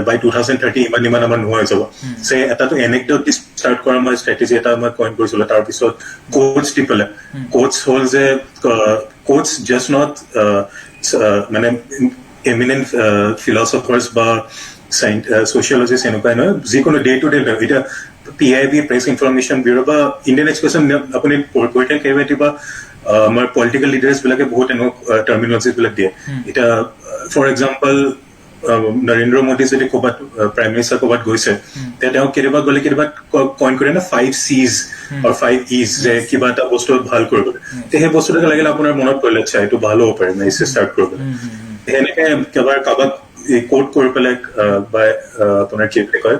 বাই 2030 ইমান আমাৰ নোহোৱা হৈ যাব। যে এটাটো এনেকডট দি ষ্টাৰ্ট কৰা মই ষ্ট্ৰেটেজি এটা মই কইন কৰিছিলো। তাৰপিছত কোটছ দি পেলাই, কোটছ হ'ল যে কোটছ জাষ্ট নট মানে এমিনেণ্ট ফিলচফাৰ্ছ বা ছচিয়লজিষ্ট এনেকুৱাই নহয়, যিকোনো ডে টু ডে এতিয়া PIB প্ৰেছ ইনফৰমেশ্যন ব্যুৰ বা ইণ্ডিয়ান এক্সপ্ৰেছন আপুনি পঢ়ি থাকে কেতিয়াবা আমাৰ পলিটিকেল লিডাৰ্ছ বিলাকে বহুত এনেকুৱা টাৰ্মিনলজিজ বিলাক দিয়ে। এতিয়া ফৰ এক্সাম্পল নৰেন্দ্ৰ মোদী যদি ক'ৰবাত প্ৰাইম মিনিষ্টাৰ ক'ৰবাত গৈছে তেওঁ কেতিয়াবা গ'লে কেতিয়াবা কইন কৰে না 5 C's আৰু 5 E's যে কিবা এটা বস্তু ভাল কৰিবলৈ সেই বস্তুটো লাগিলে আপোনাৰ মনত পৰিলে আচ্ছা এইটো ভাল হ'ব পাৰে মই ষ্টাৰ্ট কৰিবলৈ এনেকে কাৰোবাক কোট কৰি পেলাই বা আপোনাৰ কি বুলি কয়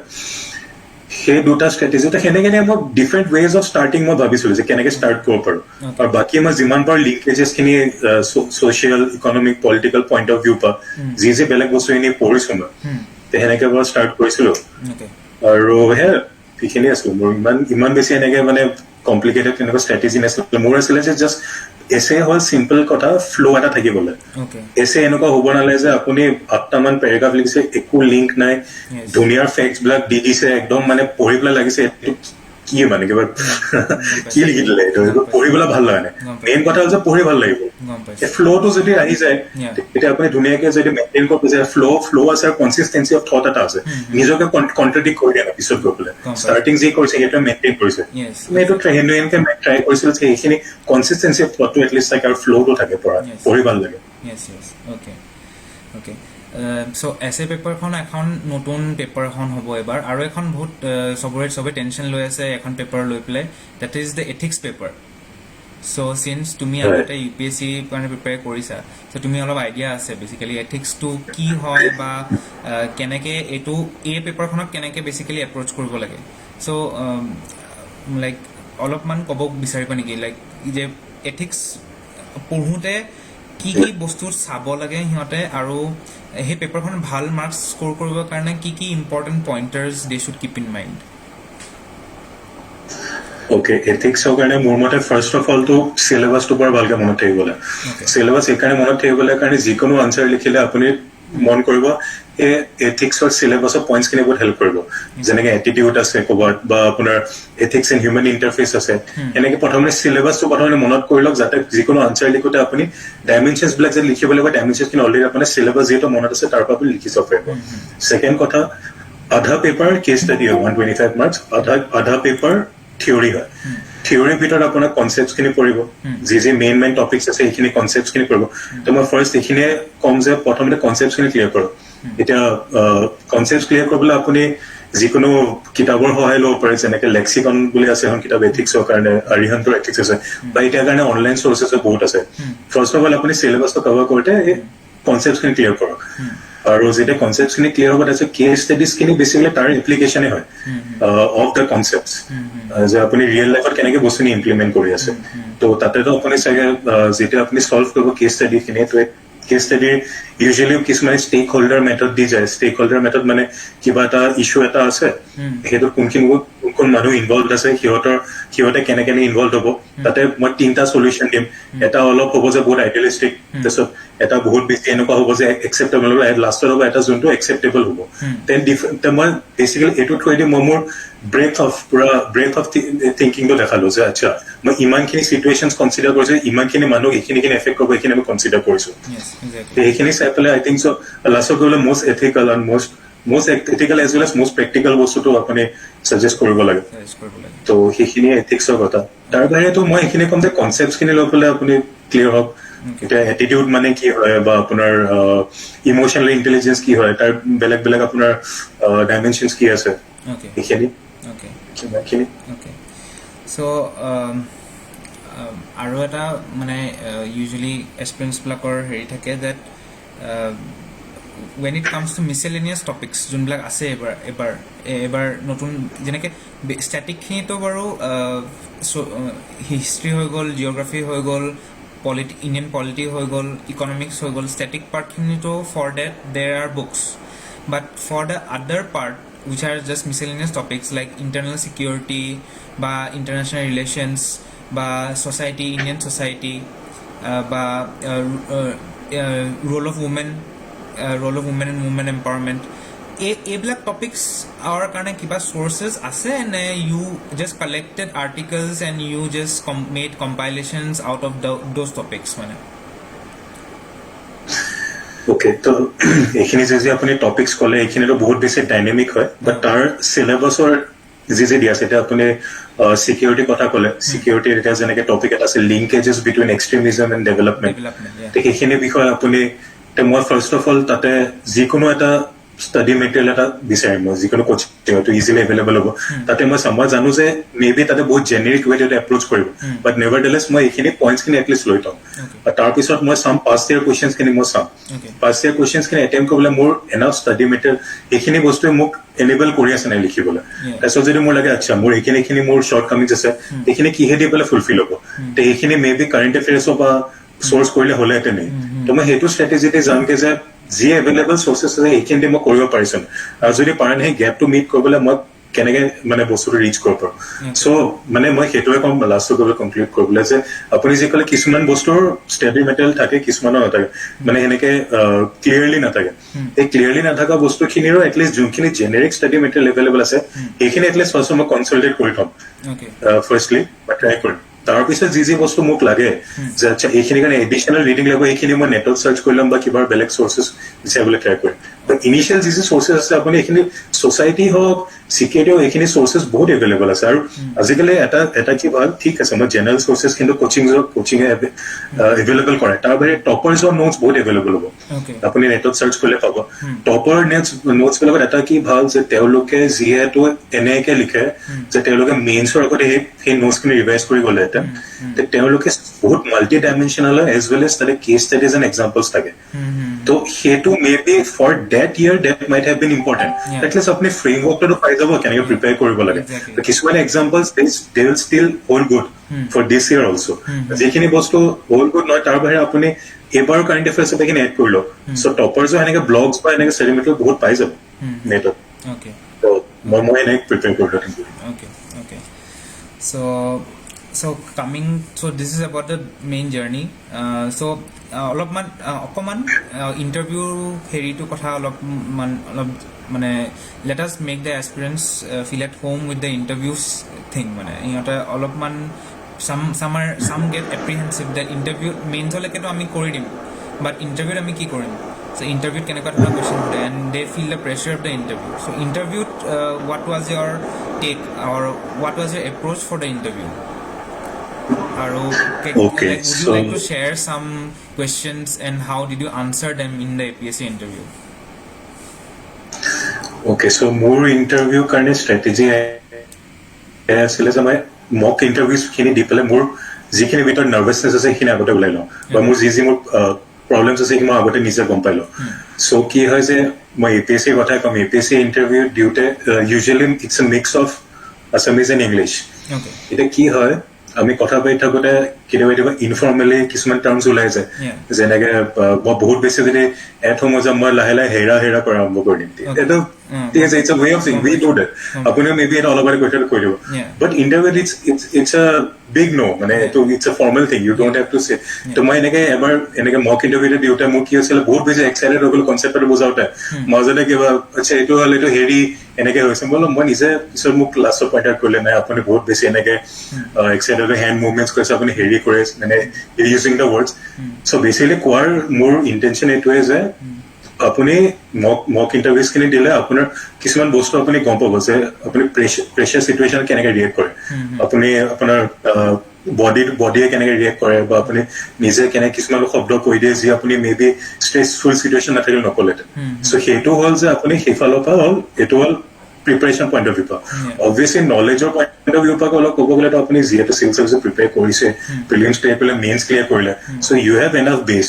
সেই দুটা ষ্ট্ৰেটেজি সেনেকে মই ডিফাৰেণ্ট ৱেজ অফ ষ্টাৰ্টিং মই ভাবিছিলো যে কেনেকে ষ্টাৰ্ট কৰিব পাৰো আৰু বাকী মই যিমান পাৰো লিংকেজেছ খিনি social economic political point of view পৰা যি বেলেগ বস্তুখিনি পঢ়িছো মই সেনেকে মই ষ্টাৰ্ট কৰিছিলো আৰু সেইখিনি আছিলো মোৰ ইমান বেছি এনেকে মানে কমপ্লিকেটেড তেনেকুৱা ষ্ট্ৰেটেজি নাছিলে মোৰ আছিলে যে জাষ্ট এছে হ'ল চিম্পল কথা ফ্ল' এটা থাকিবলৈ এছে এনেকুৱা হ'ব নালাগে যে আপুনি 8টামান পেৰাগ্ৰাফ লিখিছে একো লিংক নাই ধুনীয়াৰ ফেক্টছ বিলাক দি দিছে একদম মানে পঢ়ি পেলাই লাগিছে কি মানে কিবা কি লিখি দিলে এইটো পঢ়িবলৈ ভাল লগা নাই মেইন কথা হ'ল যে পঢ়ি ভাল লাগিব ফ্ল'টো যদি আহি যায় তেতিয়া আপুনি ধুনীয়াকে যদি মেইনটেইন কৰিব যে ফ্ল' আছে আৰু কনচিষ্টেঞ্চি অফ থট এটা আছে নিজকে কণ্ট্ৰডিক্ট কৰি দিয়া পিছত গৈ পেলাই ষ্টাৰ্টিং যি কৰিছে সেইটো মেইনটেইন কৰিছে এইটো হেনুৱেনকে ট্ৰাই কৰিছিলো যে এইখিনি কনচিষ্টেঞ্চি অফ থটটো এটলিষ্ট থাকে আৰু ফ্ল'টো থাকে পঢ়ি ভাল লাগে চ' এছে পেপাৰখন এখন নতুন পেপাৰ এখন হ'ব এবাৰ আৰু এখন বহুত চবে টেনশ্যন লৈ আছে এখন পেপাৰ লৈ পেলাই that is the ethics paper so' since তুমি আগতে UPSC কাৰণে প্ৰিপেয়াৰ কৰিছা চ' তুমি অলপ আইডিয়া আছে বেচিকেলি এথিক্সটো কি হয় বা কেনেকৈ এইটো এই পেপাৰখনক কেনেকৈ বেচিকেলি এপ্ৰ'চ কৰিব লাগে চ' লাইক অলপমান ক'ব বিচাৰিবা নেকি লাইক যে এথিক্স পঢ়োঁতে কি কি বস্তু চাব লাগে সিহঁতে আৰু সেই পেপাৰখন ভাল মাৰ্কছ স্ক'ৰ কৰিবৰ কাৰণে কি কি important pointers they should keep in mind okay এথিক্সৰ কাৰণে মোৰ মতে ফাৰ্ষ্ট অফ অলটো চিলেবাছটো বৰ ভালকে মনত থাকিবলৈ চিলেবাছ এইকাৰণে মনত থাকিবলৈ কাৰণে যিকোনো আনচাৰ লিখিলে আপুনি মন কৰিব এই এথিক্সৰ চিলেবাছৰ পইণ্টছখিনি বহুত হেল্প কৰিব যেনেকে এটিটিউড আছে ক'ৰবাত বা আপোনাৰ এথিক্স এণ্ড হিউমেন ইণ্টাৰফেচ আছে এনেকে প্ৰথমে চিলেবাছটো প্ৰথমে মনত কৰি লওক যাতে যিকোনো আনচাৰ লিখোতে আপুনি ডাইমেনশ্যনছ বিলাক যে লিখিব লাগিব ডাইমেনশ্যনছখিনি অলৰেডি আপোনাৰ চিলেবাছ যিহেতু মনত আছে তাৰ পৰা আপুনি লিখি যাব পাৰিব ছেকেণ্ড কথা আধা পেপাৰ কেছ ষ্টাডি হয় 125 মাৰ্কছ আধা পেপাৰ থিয়ৰী হয় থিয়ৰীৰ ভিতৰত আপোনাৰ কনচেপ্টছখিনি পৰিব যি মেইন টপিকছ আছে সেইখিনি কনচেপ্টছখিনি পৰিব তো মই ফাৰ্ষ্ট এইখিনিয়ে কম যে প্ৰথমতে কনচেপ্টছখিনি ক্লিয়াৰ কৰক এতিয়া কনচেপ্ট ক্লিয়াৰ কৰিবলৈ আপুনি যিকোনো কিতাপৰ সহায় ল'ব পাৰে যেনেকে লেক্সিকন বুলি আছে এখন কিতাপ এথিক্সৰ কাৰণে আৰিহান্তৰ এথিক্স আছে বা এতিয়া কাৰণে অনলাইন চ'ৰ্চেছ বহুত আছে ফাৰ্ষ্ট অফ অল আপুনি চিলেবাছটো কভাৰ কৰোঁতে এই কনচেপ্টছখিনি ক্লিয়াৰ কৰক আৰু যেতিয়া কনচেপ্টছখিনি ক্লিয়াৰ হ'ব তাৰপিছত কেছ ষ্টাডিজখিনি বেচিকেলি তাৰ এপ্লিকেশ্যনে হয় অফ দ্য কনচেপ্টছ যে আপুনি ৰিয়েল লাইফত কেনেকে বস্তুখিনি ইমপ্লিমেণ্ট কৰি আছে তো তাতেতো আপুনি চাগে যেতিয়া আপুনি চল্ভ কৰিব কেছ ষ্টাডিখিনি তো কেছ ষ্টাডিৰ ইউজুৱেলি কিছুমানে ষ্টেক হোল্ডাৰ মেথড দি যায় ষ্টেক হোল্ডাৰ মেথড মানে কিবা এটা ইছ্যু এটা আছে সেইটো কোন মানুহ ইনভলভ আছে সিহঁতে কেনেকে ইনভলভ হ'ব তাতে মই 3টা সলিউশন দিম এটা অলপ হ'ব যে বহুত আইডিয়েলিষ্টিক তাৰপিছত এটা বহুত বেছি এনেকুৱা হ'ব যে একচেপ্টেবল হ'ব লাষ্টত হ'ব এটা যোনটো একচেপ্টেবল হ'ব দেন মই বেচিকেলি এইটো থৈ দি মই মোৰ ব্ৰেথ অফ থিংকিংটো দেখালো যে আচ্ছা মই ইমানখিনি চিটুৱেশ্যনছ কনচিডাৰ কৰিছো ইমানখিনি মানুহ এইখিনি এফেক্ট কৰিব এইখিনি মই কনচিডাৰ কৰিছো এইখিনি চাই পেলাই আই থিংক চ' লাষ্টত গ'লে most ethical and most ethical as well as most practical বস্তুটো আপুনি সাজেষ্ট কৰিব লাগে তো সেইখিনি এথিক্সৰ কথা তাৰ বাহিৰেতো মই এইখিনি কম যে কনচেপ্টছখিনি লৈ পেলাই আপুনি ক্লিয়াৰ হওক এতিয়া এটিটিউড মানে কি হয় বা আপোনাৰ ইমোচনেল ইণ্টেলিজেন্স কি হয় তাৰ বেলেগ আপোনাৰ ডাইমেনশ্যনছ কি আছে এইখিনি চ' আৰু এটা মানে ইউজুৱেলি এক্সপিৰিয়েঞ্চবিলাকৰ হেৰি থাকে date when it comes to miscellaneous topics যোনবিলাক আছে এবাৰ নতুন যেনেকৈ ষ্টেটিকখিনিতো বাৰু হিষ্ট্ৰী হৈ গ'ল জিঅ'গ্ৰাফী হৈ গ'ল ইণ্ডিয়ান পলিটি হৈ গ'ল ইকনমিক্স হৈ গ'ল ষ্টেটিক পাৰ্টখিনিতো for that there are books but for the other part which are just miscellaneous topics like internal security বা international relations বা society Indian society বা role of women and women empowerment এইবিলাক টপিকছ our কাৰণে কিবা sources আছে নে you just collected articles and you just made compilations out of those topics মানে ওকে তো এইখিনি যে আপুনি টপিকছ ক'লে এইখিনিতো বহুত বেছি ডাইনামিক হয় বাট তাৰ চিলেবাছৰ যি দিয়া আছে এতিয়া আপুনি চিকিউৰিটিৰ কথা ক'লে চিকিউৰিটিৰ এতিয়া যেনেকে টপিক এটা আছে লিংকেজেছ বিটুইন এক্সট্ৰিমিজম এণ্ড ডেভেলপমেণ্ট সেইখিনি বিষয়ে আপুনি তে মই ফাৰ্ষ্ট অফ অল তাতে যিকোনো এটা ষ্টাডি মেটেৰিয়েল এটা বিচাৰিম মই যিকোনো কোচিং হয়তো ইজিলি এভেইলেবল হ'ব তাতে মই জানো যে মেবি তাতে বহুত জেনেৰিক ৱেত এটা এপ্ৰ'চ কৰিব বাট নেভাৰডেলেছ মই এইখিনি পইণ্টছখিনি এটলিষ্ট লৈ থওঁ তাৰপিছত মই চাম পাষ্ট ইয়াৰ কুৱেশ্যনছখিনি মই চাম পাষ্ট ইয়াৰ কুৱেশ্যনছখিনি এটেম্প কৰিবলৈ মোৰ এনাফ ষ্টাডি মেটেৰিয়েল এইখিনি বস্তুৱে মোক এনেবল কৰি আছে নাই লিখিবলৈ তাৰপিছত যদি মোৰ লাগে আচ্ছা মোৰ এইখিনি মোৰ শ্বৰ্ট কামিংছ আছে এইখিনি কিহে দি পেলাই ফুলফিল হ'ব তে এইখিনি মেবি কাৰেণ্ট এফেয়াৰ্ছৰ পৰা চ'ৰ্চ কৰিলে হ'লেহেঁতেন তো মই সেইটো ষ্ট্ৰেটেজিতে যামগে যে যি এভেইলেবল চ'ৰ্চেছ আছে সেইখিনি মই কৰিব পাৰিছো আৰু যদি পাৰে সেই গেপটো মিট কৰিবলৈ মই কেনেকে মানে বস্তুটো ৰিচ কৰিব পাৰোঁ চ' মানে মই সেইটোৱে কম লাষ্টটো গৈ কনক্লুড কৰিবলৈ যে আপুনি যি ক'লে কিছুমান বস্তুৰ ষ্টাডি মেটেৰিয়েল থাকে কিছুমানৰ নাথাকে মানে সেনেকে ক্লিয়াৰলি নাথাকে এই ক্লিয়াৰলি নাথাকা বস্তুখিনিৰো এটলিষ্ট যোনখিনি জেনেৰিক ষ্টাডি মেটেৰিয়েল এভেইলেবল আছে সেইখিনি এটলিষ্ট ফাৰ্ষ্ট মই কনচাল্টেট কৰি থ'ম ফাৰ্ষ্টলি বা ট্ৰাই কৰিম তাৰপিছত যি বস্তু মোক লাগে যে আচ্ছা এইখিনি কাৰণে এডিশ্যনেল ৰিডিং লাগিব এইখিনি মই নেটত চাৰ্চ কৰি ল'ম বা কিবা বেলেগ চ'ৰ্চেছ বিচাৰিবলৈ ট্ৰাই কৰিম বাট ইনিচিয়েল যি চ'ৰ্চেছ আছে আপুনি এইখিনি ছ'চাইটি হওক চিকিউৰিটি হওক এইখিনি চ'ৰ্চেছ বহুত এভেইলেবল আছে আৰু আজিকালি এটা কি ভাল ঠিক আছে মই জেনেৰেল চ'ৰ্চেছ কিন্তু কোচিঙে এভেইলেবল কৰে তাৰ বাহিৰে টপাৰ্ছৰ নোটছ বহুত এভেইলেবল হ'ব আপুনি নেটত চাৰ্চ কৰিলে পাব টপাৰ নোটছবিলাকত এটা কি ভাল যে তেওঁলোকে যিহেতু এনেকে লিখে যে তেওঁলোকে মেইনছৰ আগতে সেই নোটছখিনি ৰিভাইজ কৰি গ'লে তেওঁলোকে বহুত multi dimensional as well as তাতে কেছ ষ্টাডিজ এণ্ড এক্সাম্পলছ থাকে তো সেইটো may be for that year that might have been important at least আপুনি ফ্ৰেমৱৰ্কটো পাই যাব কেনেকৈ প্ৰিপেয়াৰ কৰিব লাগে কিছুমান examples they will still hold good for this year also' যিখিনি বস্তু হোল্ড গুড নহয় তাৰ বাহিৰে আপুনি এইবাৰৰ কাৰেণ্ট এফেয়াৰ্ছ এইখিনি এড কৰি লওক চ' টপাৰ্ছৰ এনেকে ব্লগছ বা এনেকে চেৰিমেটেৰিয়েল বহুত পাই যাব নেটত তো মই এনেকে প্ৰিপেয়াৰ কৰি লওঁ So this is about the main journey. অকমান interview হেৰিটো কথা অলপ let us make the aspirants feel at home with the interviews thing মানে ইহঁতে অলপমান some get apprehensive that interview mains হলেকেতো আমি কৰি দিম but interviewত আমি কি কৰিম so interviewত কেনেকুৱা ধৰণৰ question সোধে and they feel the pressure of the interview so interviewত what was your take or what was your approach for the interview Okay, would you like to share some questions and how did you answer them in the APSC interview? Okay, so more interview কাৰণে strategy আছিলে যে মই mock interviews খিনি দি পেলাই মোৰ যিখিনি ভিতৰত নাৰ্ভাছনেছ আছে সেইখিনি আগতে ওলাই লওঁ বা মোৰ যি মোৰ প্ৰব্লেমছ আছে সেইখিনি মই আগতে নিজে গম পাই লওঁ চ' কি হয় যে মই APSC কথাই ক'ম APSC ইণ্টাৰভিউ দিওঁতে usually it's a mix of Assamese and English এতিয়া কি হয় আমি কথা পাতি থাকোঁতে কেতিয়াবা ইনফৰ্মেলি কিছুমান টাৰ্মছ ওলাই যায় যেনেকে বহুত বেছি যদি এট সময় যে মই লাহে লাহে হেৰা কৰা আৰম্ভ কৰি দিম এইটো ঠিক আছে it's a way of thing we do that আপুনিও মেবি এটা অলপ কথাটো কৈ দিব বাট ইণ্টাৰভিউত ইটছ এ বিগ ন মানে এইটো it's a formal thing you don't have to say তো মই এবাৰ এনেকে মক ইণ্টাৰভিউতে দিওঁতে মোৰ কি হৈছিলে বহুত বেছি এক্সাইটেড হৈ গ'ল কনচেপ্টটো বুজাওঁতে মাজতে কিবা আচ্ছা এইটো হ'ল এইটো হেৰি এনেকে হৈছে বোলো মই নিজে পিছত মোক লাষ্টত পইণ্ট আউট কৰিলে নাই আপুনি বহুত বেছি এনেকে এক্সাইটেড হেণ্ড মুভমেণ্টছ কৰিছে আপুনি হেৰি কৰে মানে using the words so' basically কোৱাৰ মোৰ ইণ্টেনশ্যন এইটোৱে যে আপুনি মক ইণ্টাৰভিউজ খিনি দিলে আপোনাৰ কিছুমান বস্তু আপুনি গম পাব যে আপুনি প্ৰেচাৰ চিটুৱেশ্যন কেনেকে ৰিয়েক্ট কৰে আপুনি আপোনাৰ বডিয়ে কেনেকে ৰিয়েক্ট কৰে বা আপুনি নিজে কেনেকে কিছুমান শব্দ কৈ দিয়ে যি আপুনি মে বি ষ্ট্ৰেছফুল চিটুৱেশ্যন নাথাকিলে নকলে চ' সেইটো হ'ল যে আপুনি সেইফালৰ পৰা হ'ল এইটো হ'ল প্ৰিপাৰেশ্যন পইণ্ট অফ ভিউ পৰা অবভিয়াছলি নলেজৰ পইণ্ট অফ ভিউ পৰা অলপ ক'ব গ'লেতো আপুনি যিহেতু চিভিল চাৰ্ভিচ প্ৰিপেয়াৰ কৰিছে প্ৰিলিমছ ক্লিয়াৰ কৰিলে মেইনছ ক্লিয়াৰ কৰিলে চ' ইউ হেভ এনাফ বেছ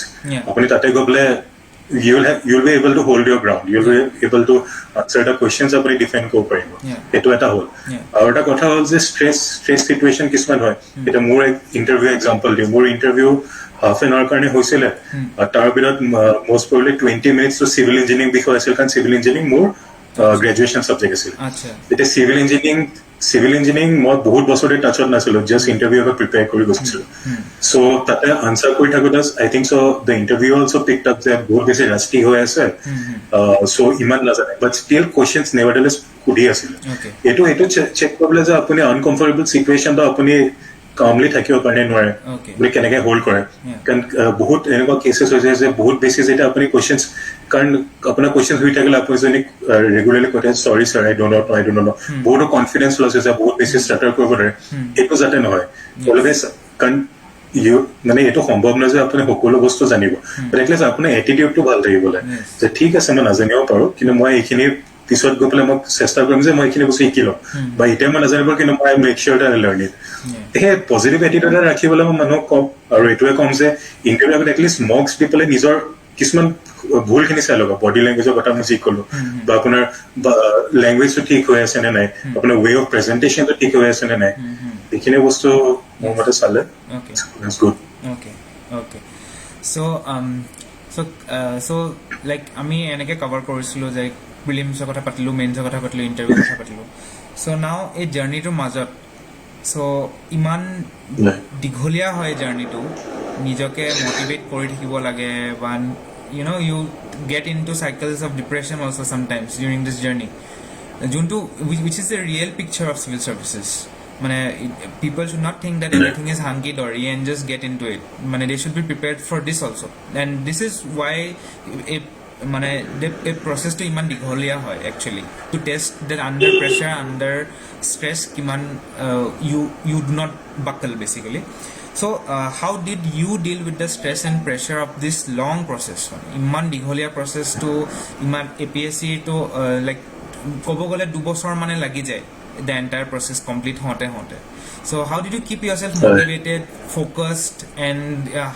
আপুনি তাতে গৈ পেলাই you'll be able to hold your ground you'll be able to answer the questions apni defend ko paribo eto eta hol aru eta kotha hol je stress situation kisman hoy eta more interview example di more interview half an hour karone hoisile tar birot most probably 20 minutes to civil engineering bikhoy asil kan civil engineering more graduation subject asil acha eta civil engineering মই বহুত বছৰে টাচত নাছিলো জাষ্ট ইণ্টাৰভিউ এবাৰ প্ৰিপেয়াৰ কৰি গৈছিলো চ' তাতে আনচাৰ কৰি থাকোঁতে I think so' the interview also' picked up যে বহুত বেছি ৰাষ্টি হৈ আছে চ' ইমান নাজানে বাট ষ্টিল কুৱেশ্যনছ নেভাৰডেলেছ সুধি আছিলে এইটো চেক কৰিবলৈ যে আপুনি আনকমফৰ্টেবল চিটুৱেশ্যনটো আপুনি কামলি থাকিব পাৰে নোৱাৰে বুলি কেনেকে হোল্ড কৰে কাৰণ বহুত এনেকুৱা কেছেছ হৈছে যে বহুত বেছি যেতিয়া আপুনি কুৱেশ্যনছ কাৰণ আপোনাৰ কুৱেশ্যন হৈ থাকিলে আপুনি যদি ৰেগুলাৰলি কৈ থাকে চৰি ছাৰ আই ডোণ্ট ন বহুতো কনফিডেঞ্চ লছ হৈছে বহুত বেছি ষ্টাৰ্টাৰ কৰিব ধৰে এইটো যাতে নহয় তেওঁলোকে কাৰণ মানে এইটো সম্ভৱ নহয় যে আপুনি সকলো বস্তু জানিব, বাট এটলিষ্ট আপোনাৰ এটিটিউডটো ভাল থাকিবলৈ যে ঠিক আছে মই নাজানিব পাৰো কিন্তু মই এইখিনি পিছত গৈ পেলাই মই চেষ্টা কৰিম যে মই এইখিনি বস্তু শিকি লম, বা এতিয়া মই নাজানিব কিন্তু মই make sure that I learn it. সেই পজিটিভ এটিটিউড ৰাখিবলৈ মই মানুহক কম, আৰু এইটোৱে কম যে ইণ্টাৰভিউ আগত এটলিষ্ট মক্স দি পেলাই নিজৰ কিছুমান ভুলখিনি চাই ল'ব, বডি লেংগুৱেজৰ কথা মই যি ক'লো, বা আপোনাৰ লেংগুৱেজটো ঠিক হৈ আছে নে নাই, আপোনাৰ ৱে অফ প্ৰেজেণ্টেশ্যনটো ঠিক হৈ আছে নে নাই, এইখিনি বস্তু মোৰ মতে চালে গুড. Okay. So like আমি এনেকৈ কভাৰ কৰিছিলোঁ যে প্ৰিলিমছৰ কথা পাতিলোঁ, মেইনছৰ কথা পাতিলোঁ, ইণ্টাৰভিউৰ কথা পাতিলোঁ. চ' নাও এই জাৰ্ণিটোৰ মাজত ইমান দীঘলীয়া হয় জাৰ্ণিটো, নিজকে মটিভেট কৰি থাকিব লাগে, বা you get into cycles of depression also sometimes during this journey, যোনটো which is the real picture of civil services. People should not think that everything is hunky-dory and just get into it. They should be prepared for this also, and this is why a process to iman dikholia hoy actually, to test that under pressure, under stress kiman you do not buckle basically. So how did you deal with the stress and pressure of this long process, iman dikholia process to iman APSC to like kobo gole 2 বছৰ মানে লাগি যায় the entire process complete hote. So how did you keep yourself motivated, focused, and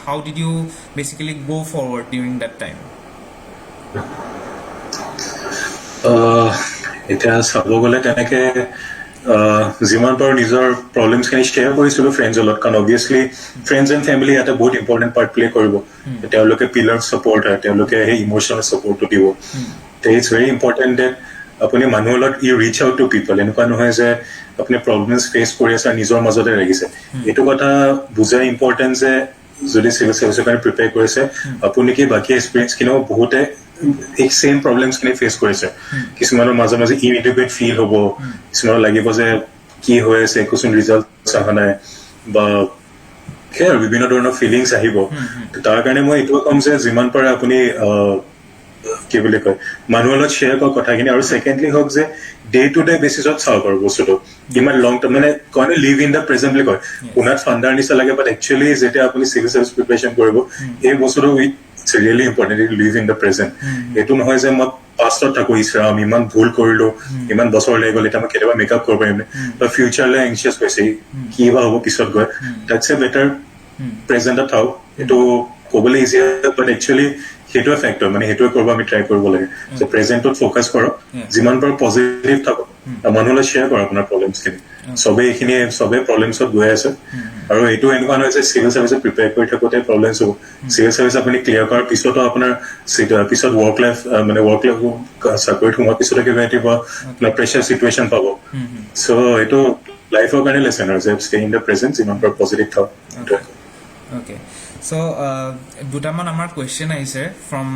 how did you basically go forward during that time? এতিয়া চাব গ'লে তেনেকে যিমান পাৰোঁ নিজৰ প্ৰব্লেমছখিনি শ্বেয়াৰ কৰিছিলোঁ ফ্ৰেণ্ডছৰ লগত, কাৰণ অবভিয়াছলি ফ্ৰেণ্ডছ এণ্ড ফেমিলি ইয়াতে বহুত ইম্পৰ্টেণ্ট পাৰ্ট প্লে কৰিব. তেওঁলোকে পিলাৰ ছাপৰ্ট হয়, তেওঁলোকে সেই ইম'চনেল ছাপৰ্টটো দিব. ইটছ ভেৰি ইম্পৰ্টেণ্ট ডেট আপুনি মানুহৰ লগত ৰিচ আউট টু পিপল. এনেকুৱা নহয় যে আপুনি প্ৰব্লেমছ ফেচ কৰি আছে আৰু নিজৰ মাজতে লাগিছে. এইটো কথা বুজা ইম্পৰ্টেণ্ট যে যদি চিভিল চাৰ্ভিচৰ কাৰণে প্ৰিপেয়াৰ কৰিছে, আপুনি কি বাকী এক্সপিৰিয়েঞ্চখিনিও বহুতে এই ছেম প্ৰব্লেমছখিনি ফেচ কৰিছে. কিছুমানৰ মাজে মাজে ইনএডিকুৱেট ফিল হ'ব, কিছুমানৰ লাগিব যে কি হৈ আছে একোচোন ৰিজাল্ট অহা নাই, বা সেই আৰু বিভিন্ন ধৰণৰ ফিলিংছ আহিব. তাৰ কাৰণে মই এইটোৱে ক'ম যে যিমান পাৰে আপুনি কি বুলি কয় মানুহৰ লগত শ্বেয়াৰ কৰক কথাখিনি, আৰু ছেকেণ্ডলি হওক যে ডে টু ডে বেচিছত চাওক আৰু বস্তুটো কিমান লং টাৰ্ম, মানে কয় লিভ ইন দ্য প্ৰেজেণ্ট বুলি কয়. শুনাত ফাণ্ডাৰ নিচিনা লাগে, বাট একচুৱেলি যেতিয়া আপুনি চিভিল চাৰ্ভিচ প্ৰিপেৰেশ্যন কৰিব এই বস্তুটো it's really important to live in the present. এইটো নহয় যে মই পাষ্টত থাকো, ইছৰাম ইমান ভুল কৰিলো, ইমান বছৰ লাগি গ'ল, এতিয়া মই কেতিয়াবা মেকআপ কৰিব পাৰিম নে, বা ফিউচাৰলৈ এংচিয়াছ হৈছে কি বা হ'ব পিছত গৈ. ডেটছ এ বেটাৰ প্ৰেজেণ্টত থাকক. এইটো ক'বলৈ ইজি, বাট একচুৱেলি সেইটোৱে ফেক্টৰ, মানে সেইটোৱে কৰিব আমি ট্ৰাই কৰিব লাগে যে প্ৰেজেণ্টত ফ'কাছ কৰক, যিমান পাৰো পজিটিভ থাকক, মানুহলৈ শ্বেয়াৰ কৰক আপোনাৰ প্ৰব্লেমছখিনি. চবেই প্ৰব্লেমছত গৈ আছে, আৰু এইটো এনেকুৱা নহয় যে চিভিল চাৰ্ভিচত প্ৰিপেয়াৰ কৰি থাকোঁতে প্ৰব্লেমছ হ'ব. চিভিল চাৰ্ভিচ আপুনি ক্লিয়াৰ কৰাৰ পিছতো আপোনাৰ পিছত ৱৰ্ক লাইফ চাকৰিত সোমোৱাৰ পিছতো কিবা এটি প্ৰেছাৰ চিটুৱেশ্যন পাব. চ' এইটো লাইফৰ কাৰণে লেচন আৰু যে ষ্টে ইন দ্য প্ৰেজেণ্ট, যিমান পাৰো পজিটিভ থাকক. Okay. So dutaman amar question ahise from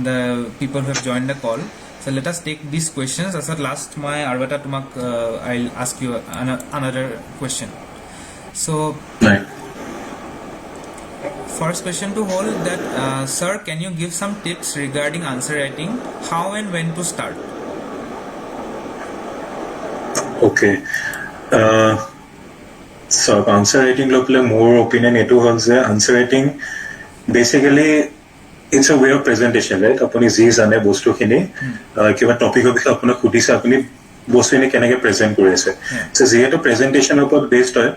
the people who have joined the call. So let us take these questions. As at last my arvata tumak I'll ask you another question. So first question to hold that sir, can you give some tips regarding answer writing, how and when to start? Okay. So answer writing লৈ পেলাই মোৰ অপিনিয়ন এইটো হ'ল যে answer writing basically it's a way of presentation, right? আপুনি যি জানে বস্তুখিনি, কিবা টপিকৰ বিষয়ে আপোনাক সুধিছে, আপুনি বস্তুখিনি কেনেকৈ প্ৰেজেণ্ট কৰি আছে, যিহেতু প্ৰেজেণ্টেশ্যনৰ ওপৰত বেছড হয়,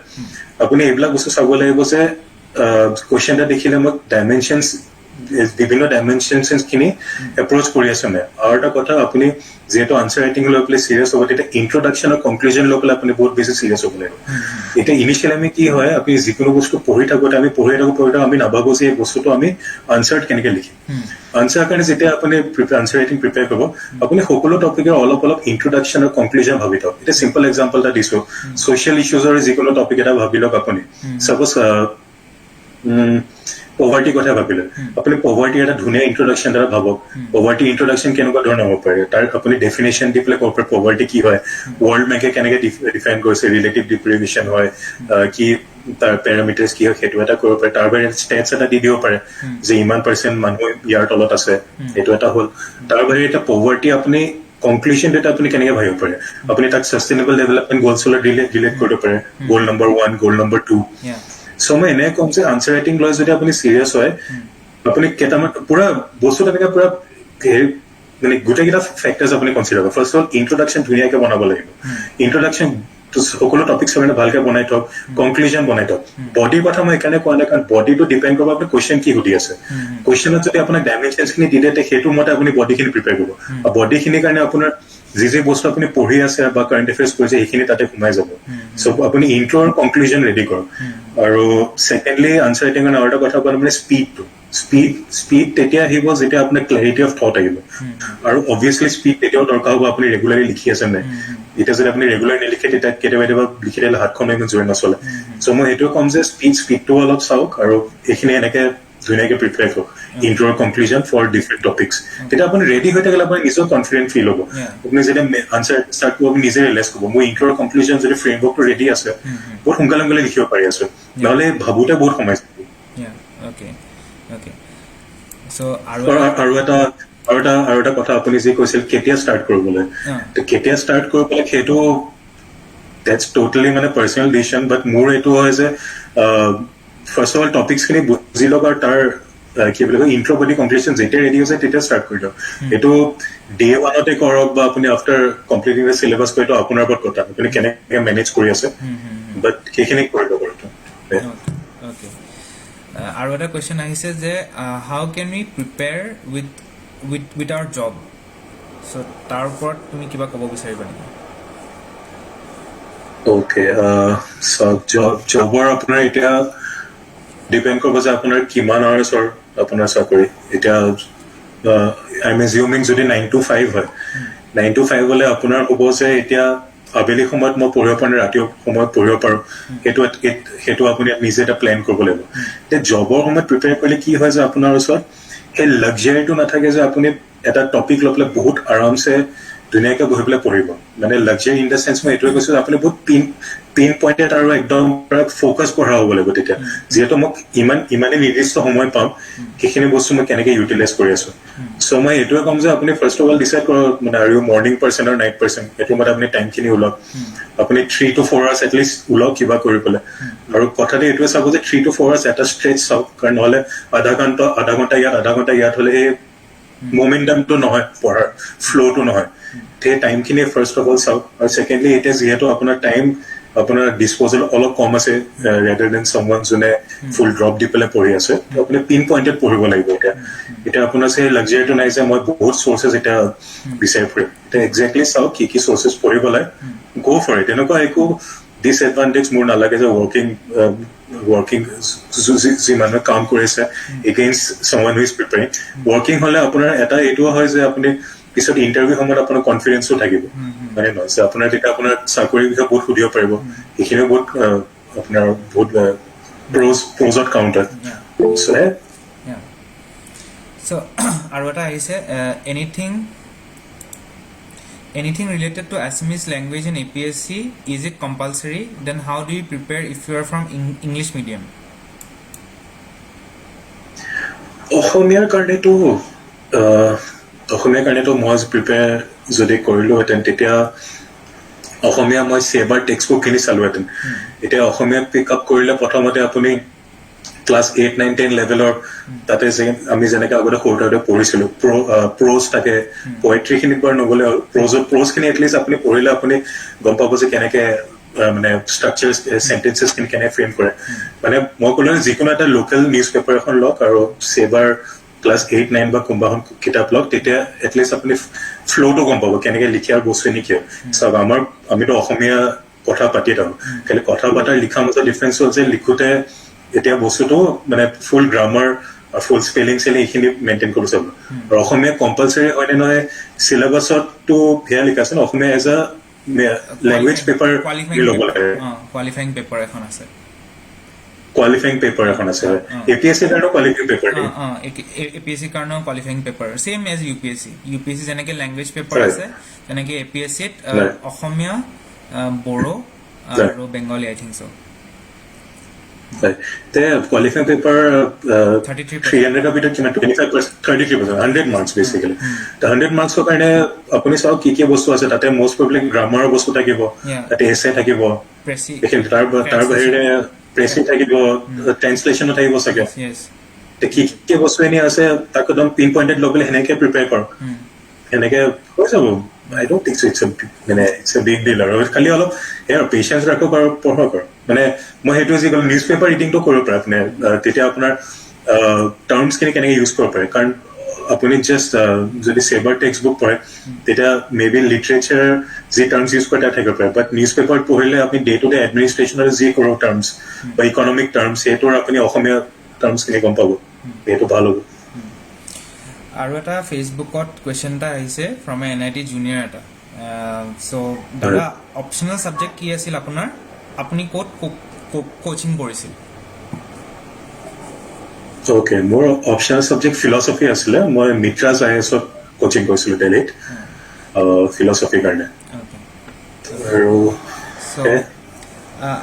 আপুনি এইবিলাক বস্তু চাব লাগিব যে কুৱেশ্যন এটা দেখিলে মই বিভিন্ন ডাইমেনশ্যনখিনি এপ্ৰ'চ কৰি আছো নে. আৰু এটা কথা, আপুনি যিহেতু আনচাৰ ৰাইটিং লৈ পেলাই চিৰিয়াছ হ'ব, তেতিয়া ইন্ট্ৰডাকশ্যন আৰু কনক্লুজন লৈ পেলাই আপুনি বহুত বেছি চিৰিয়াছ হ'ব লাগিব. এতিয়া ইনিচিয়েলি আমি কি হয়, আপুনি যিকোনো বস্তু পঢ়ি থাকোঁতে আমি নাভাবোঁ যে এই বস্তুটো আমি আনচাৰত কেনেকৈ লিখিম. আনচাৰ কাৰণে যেতিয়া আপুনি আনচাৰ ৰাইটিং প্ৰিপেয়াৰ কৰিব, আপুনি সকলো টপিকৰ অলপ ইন্ট্ৰডাকশ্যন আৰু কনক্লুজন ভাবি থওক. এতিয়া চিম্পল এক্সাম্পল এটা দিছোঁ, ছ'চিয়েল ইছ্যুজৰ যিকোনো টপিক এটা ভাবি লওক. আপুনি চাপ'জ পভাৰ্টিৰ কথা ভাবিলে, আপুনি পভাৰ্টিৰ এটা ধুনীয়া ইন্ট্ৰডাকশ্যন এটা ভাবক. পভাৰ্টি ইন্ট্ৰডাকশ্যন কেনেকুৱা ধৰণৰ হ'ব পাৰে, তাৰ আপুনি ডেফিনেশ্যন দি পেলাই ক'ব পাৰে পভাৰ্টি কি হয়, ৱৰ্ল্ড বেংকে কেনেকৈ ডিফাইন কৰিছে, ৰিলেটিভ ডিপ্ৰিভেশ্যন হয় কি, তাৰ পেৰামিটাৰ্ছ কি হয়, সেইটো এটা কৰিব পাৰে. তাৰ বাহিৰে ষ্টেটছ এটা দি দিব পাৰে যে ইমান % মানুহ ইয়াৰ তলত আছে, সেইটো এটা হ'ল. তাৰ বাহিৰে এটা পভাৰ্টি আপুনি কনক্লুজন এটা আপুনি কেনেকৈ ভাবিব পাৰে, আপুনি তাক ছাষ্টেইনেবল ডেভেলপমেণ্ট গ'লছলৈ ৰিলেট কৰিব পাৰে, গ'ল নম্বৰ 1, গ'ল নম্বৰ 2. সো মই এনে কম যে আনসাৰ ৰাইটিং লৈ যদি আপুনি সিৰিয়াছ হয় আপুনি কেইটামান পুৰা বস্তু তেনেকৈ পুৰা মানে গোটেইকেইটা ফেক্টৰ্ছ আপুনি কনচিডাৰ কৰক ফাৰ্ষ্ট অফ অল ইন্ট্ৰডাকশ্যন ধুনীয়াকৈ বনাব লাগিব ইন্ট্ৰডাকশ্যন সকলো টপিকছ মানে ভালকে বনাই থওক কনক্লুজন বনাই থওক বডিৰ কথা মই এইকাৰণে কোৱা নাই কাৰণ বডিটো ডিপেণ্ড কৰিব আপুনি কুৱেশ্যন কি সুধি আছে কুৱেশ্যনত যদি আপোনাক ডাইমেনশ্যনছখিনি দি দিয়ে সেইটো মতে আপুনি বডিখিনি প্ৰিপেয়াৰ কৰিব আৰু বডিখিনিৰ কাৰণে আপোনাৰ যি বস্তু আপুনি পঢ়ি আছে বা কাৰেণ্ট এফেয়াৰ্ছ কৰিছে সেইখিনি তাতে সোমাই যাব চ' আপুনি ইন্ট্ৰ আৰু কনক্লুজন ৰেডি কৰক আৰু ছেকেণ্ডলি আনচাৰ ৰাইটিঙৰ আৰু এটা কথা ক'লে মানে স্পীডটো স্পীড তেতিয়া আহিব যেতিয়া আপোনাৰ ক্লেৰিটি অফ থট আহিব আৰু অবভিয়াছলি স্পীড তেতিয়াও দৰকাৰ হ'ব আপুনি ৰেগুলাৰলি লিখি আছে নাই এতিয়া যদি আপুনি ৰেগুলাৰ নিলিখে তেতিয়া কেতিয়াবা লিখি দিলে হাতখন ইমান জোৰে নচলে চ' মই সেইটোৱে ক'ম যে স্পীডটো অলপ চাওক আৰু এইখিনি এনেকে ধুনীয়াকে প্ৰিপেয়াৰ কৰক intro conclusion for different topics তেতিয়া আপুনি ৰেডি হৈ থাকিলে আপুনি নিজৰ কনফিডেণ্ট ফিল হ'ব আপুনি যেতিয়া আনচাৰ ষ্টাৰ্ট কৰিব আপুনি নিজে ৰিয়েলাইজ কৰিব মোৰ ইন্ট্ৰ কনক্লুজন যদি ফ্ৰেমৱৰ্কটো ৰেডি আছে বহুত সোনকালে লিখিব পাৰি আছো নহ'লে ভাবোতে বহুত সময় আৰু এটা কথা আপুনি যি কৈছিল কেতিয়া ষ্টাৰ্ট কৰিবলৈ কেতিয়া ষ্টাৰ্ট কৰিবলৈ সেইটো that's totally মানে পাৰ্চনেল ডিচিশ্যন বাট মোৰ এইটো হয় যে ফাৰ্ষ্ট অফ অল টপিকছখিনি বুজি লওক আৰু তাৰ কি বুলি কয় ইন্ট্ৰ বডি কনক্লুজন যেতিয়া ৰেডি হৈছে তেতিয়া ষ্টাৰ্ট কৰি দিয়ক এইটো ডে ওৱানতে কৰক বা আপুনি আফটাৰ কমপ্লিটিং দ্য চিলেবাছ কৰি আপোনাৰ ওপৰত কথা আপুনি কেনেকৈ মেনেজ কৰি আছে বাট সেইখিনি কৰি লওক আৰু এটা কুৱেশ্যন আহিছে যে how can we prepare with our job so' তাৰ ওপৰত তুমি কিবা ক'ব বিচাৰিবা নেকি অ'কে জবৰ আপোনাৰ এতিয়া ডিপেণ্ড কৰিব যে আপোনাৰ কিমান আৱাৰ্ছৰ আপোনাৰ চাকৰি এতিয়া আই এম এজিউমিং যদি 9 to 5 হয় 9 to 5 হ'লে আপোনাৰ হ'ব যে এতিয়া আবেলি সময়ত মই পঢ়িব পাৰোঁ ৰাতি সময়ত পঢ়িব পাৰোঁ সেইটো আপুনি নিজে এটা প্লেন কৰিব লাগিব এতিয়া জবৰ সময়ত প্ৰিপেয়াৰ কৰিলে কি হয় যে আপোনাৰ ওচৰত সেই লাক্সাৰীটো নাথাকে যে আপুনি এটা টপিক লৈ পেলাই বহুত আৰামছে ধুনীয়াকে বহি পেলাই পঢ়িব মানে লাক্সাৰী ইন দ্য চেন্স মই এইটোৱে কৈছোঁ আপুনি বহুত পিন পইণ্টেড আৰু একদম ফ'কাছ পঢ়া হ'ব লাগিব তেতিয়া যিহেতু মোক ইমানেই নিৰ্দিষ্ট সময় পাম সেইখিনি বস্তু মই কেনেকৈ ইউটিলাইজ কৰি আছোঁ চ' মই এইটোৱে ক'ম যে আপুনি ফাৰ্ষ্ট অফ অল ডিচাইড কৰক মানে আৰু মৰ্ণিং পাৰ্চন আৰু নাইট পাৰ্চন সেইটো মতে আপুনি টাইমখিনি ওলাওক আপুনি 3 to 4 আৱাৰ্ছ এটলিষ্ট ওলাওক কিবা কৰি পেলাই আৰু কথাটো এইটোৱে চাব যে 3 to 4 আৱাৰ্ছ এটা ষ্ট্ৰেচ চাওক কাৰণ নহ'লে আধা ঘণ্টা ইয়াত হ'লে সেই মমেণ্টামটো নহয় পঢ়াৰ ফ্ল'টো নহয় সেই টাইমখিনি ফাৰ্ষ্ট অফ অল চাওক আৰু ছেকেণ্ডলি এতিয়া যিহেতু আপোনাৰ টাইম আপোনাৰ ডিছপ'জেল অলপ কম আছে ৰেডাৰ দেন চামৱান যোনে ফুল ড্ৰপ দি পেলাই পঢ়ি আছে আপুনি পিন পইণ্টেড পঢ়িব লাগিব এতিয়া আপোনাৰ সেই লাক্সাৰীটো নাই যে মই বহুত চ'ৰ্চেছ এতিয়া বিচাৰি ফুৰিম এতিয়া একজেক্টলি চাওক কি চ'ৰ্চেছ পঢ়িব লাগে গ' ফৰ ইট তেনেকুৱা একো ডিছএডভান্টেজ মোৰ নালাগে যে ৱৰ্কিং যি মানুহে কাম কৰিছে against চামৱান who is preparing working হ'লে আপোনাৰ এটা এইটোও হয় যে আপুনি পিছত ইণ্টাৰভিউ সময়ত আপোনাৰ কনফিডেন্সো থাকিব মানে নহয় যে আপোনাৰ তেতিয়া আপোনাৰ চাকৰিৰ বিষয়ে বহুত সুধিব পাৰিব সেইখিনিও বহুত আপোনাৰ বহুত প্ৰজত কাউণ্টাৰ চ' আৰু এটা আহিছে anything related to Assamese language in APSC is it compulsory then how do you prepare if you are from English medium অসমীয়াৰ কাৰণেতো মই প্ৰিপেয়াৰ যদি কৰিলোহেঁতেন তেতিয়া অসমীয়া মই চেবাৰ টেক্সট বুকখিনি চালোহেঁতেন এতিয়া অসমীয়া পিক আপ কৰিলে প্ৰথমতে আপুনি ক্লাছ 8, 9, 10 লেভেলৰ তাতে আমি যেনেকে আগতে সৰুতে পঢ়িছিলোঁ প্ৰ'জ থাকে পয়েট্ৰিখিনিত বাৰু নগ'লে হ'ল প্ৰ'জখিনি এটলিষ্ট আপুনি পঢ়িলে আপুনি গম পাব যে কেনেকে মানে ষ্ট্ৰাকচাৰ চেণ্টেঞ্চেছখিনি কেনেকে ফ্ৰেম কৰে মানে মই ক'লো যিকোনো এটা লোকেল নিউজ পেপাৰ এখন লওক আৰু চেবাৰ ক্লাছ 8, 9 বা কোনোবাখন কিতাপ লওক তেতিয়া এটলিষ্ট আপুনি ফ্ল'টো গম পাব কেনেকে লিখাৰ বস্তুখিনি কিয় চাওক আমিতো অসমীয়া কথা পাতি থাকোঁ খালি কথা পতাৰ লিখাৰ মাজত ডিফাৰেঞ্চ হ'ল যে লিখোতে এতিয়া বস্তুটো মানে ফুল গ্ৰামাৰ ফুল স্পেলিং এইখিনি মেইনটেইন কৰিব চাব আৰু অসমীয়া কম্পালচৰি হয়নে নহয় চিলেবাছতটো সেয়া লিখা আছে ন অসমীয়া এজ আ লেংগুৱেজ পেপাৰ ল'ব লাগে কোৱালিফাইং পেপাৰ এখন আছে APSC কাৰণেও কোৱালিফাইং পেপাৰ APSC কাৰণেও কোৱালিফাইং পেপাৰ চেম এজ UPSC যেনেকে লেংগুৱেজ পেপাৰ আছে তেনেকে APSCত অসমীয়া বড়ো আৰু বেংগলী আই থিংক চ' qualifying paper 300 ভিতৰত কিমান 25% 33% 100 marks basically the 100 marks কাৰণে আপুনি চাওক কি বস্তু আছে তাতে মোষ্ট প্ৰবলি গ্ৰামাৰৰ বস্তু থাকিব তাতে এছে থাকিব তাৰ বাহিৰে প্ৰেচিং থাকিব ট্ৰান্সলেশ্যনো থাকিব চাগে Yes. কি কি বস্তু এনে আছে তাক একদম পিন পইণ্টেড লৈ পেলাই সেনেকে প্ৰিপেয়াৰ কৰ সেনেকে হৈ যাব I don't think so it's a big deal আৰু খালি অলপ পেচেঞ্চ ৰাখক আৰু পঢ়ক আৰু মানে মই সেইটো যি ক'লো নিউজ পেপাৰ ৰিডিংটো কৰিব পাৰে আপুনি তেতিয়া আপোনাৰ টাৰ্মছখিনি কেনেকৈ ইউজ কৰিব পাৰে কাৰণ আপুনি জাষ্ট যদি চেবাৰ টেক্সট বুক পঢ়ে তেতিয়া মে বি লিটাৰেচাৰ যি টাৰ্মছ ইউজ কৰে তাত থাকিব পাৰে বাট নিউজ পেপাৰত পঢ়িলে আপুনি ডে টু ডে এডমিনিষ্ট্ৰেশ্যনৰ যি কৰোঁ টাৰ্মছ বা ইকনমিক টাৰ্মছ সেইটোৰ আপুনি অসমীয়া টাৰ্মছখিনি গম পাব সেইটো ভাল হ'ব আৰু এটা ফেচবুকত কুৱেশ্যন এটা আহিছে ফ্ৰম এ NIT জুনিয়ৰ এটা চ' দাদা অপশ্যনেল ছাবজেক্ট কি আছিল আপোনাৰ আপুনি ক'ত কোচিং কৰিছিল অ'কে মোৰ অপশ্যনেল ছাবজেক্ট ফিলচফি আছিলে মই মিত্ৰাজ IASত কোচিং কৰিছিলোঁ দিল্লীত ফিলচফিৰ কাৰণে আৰু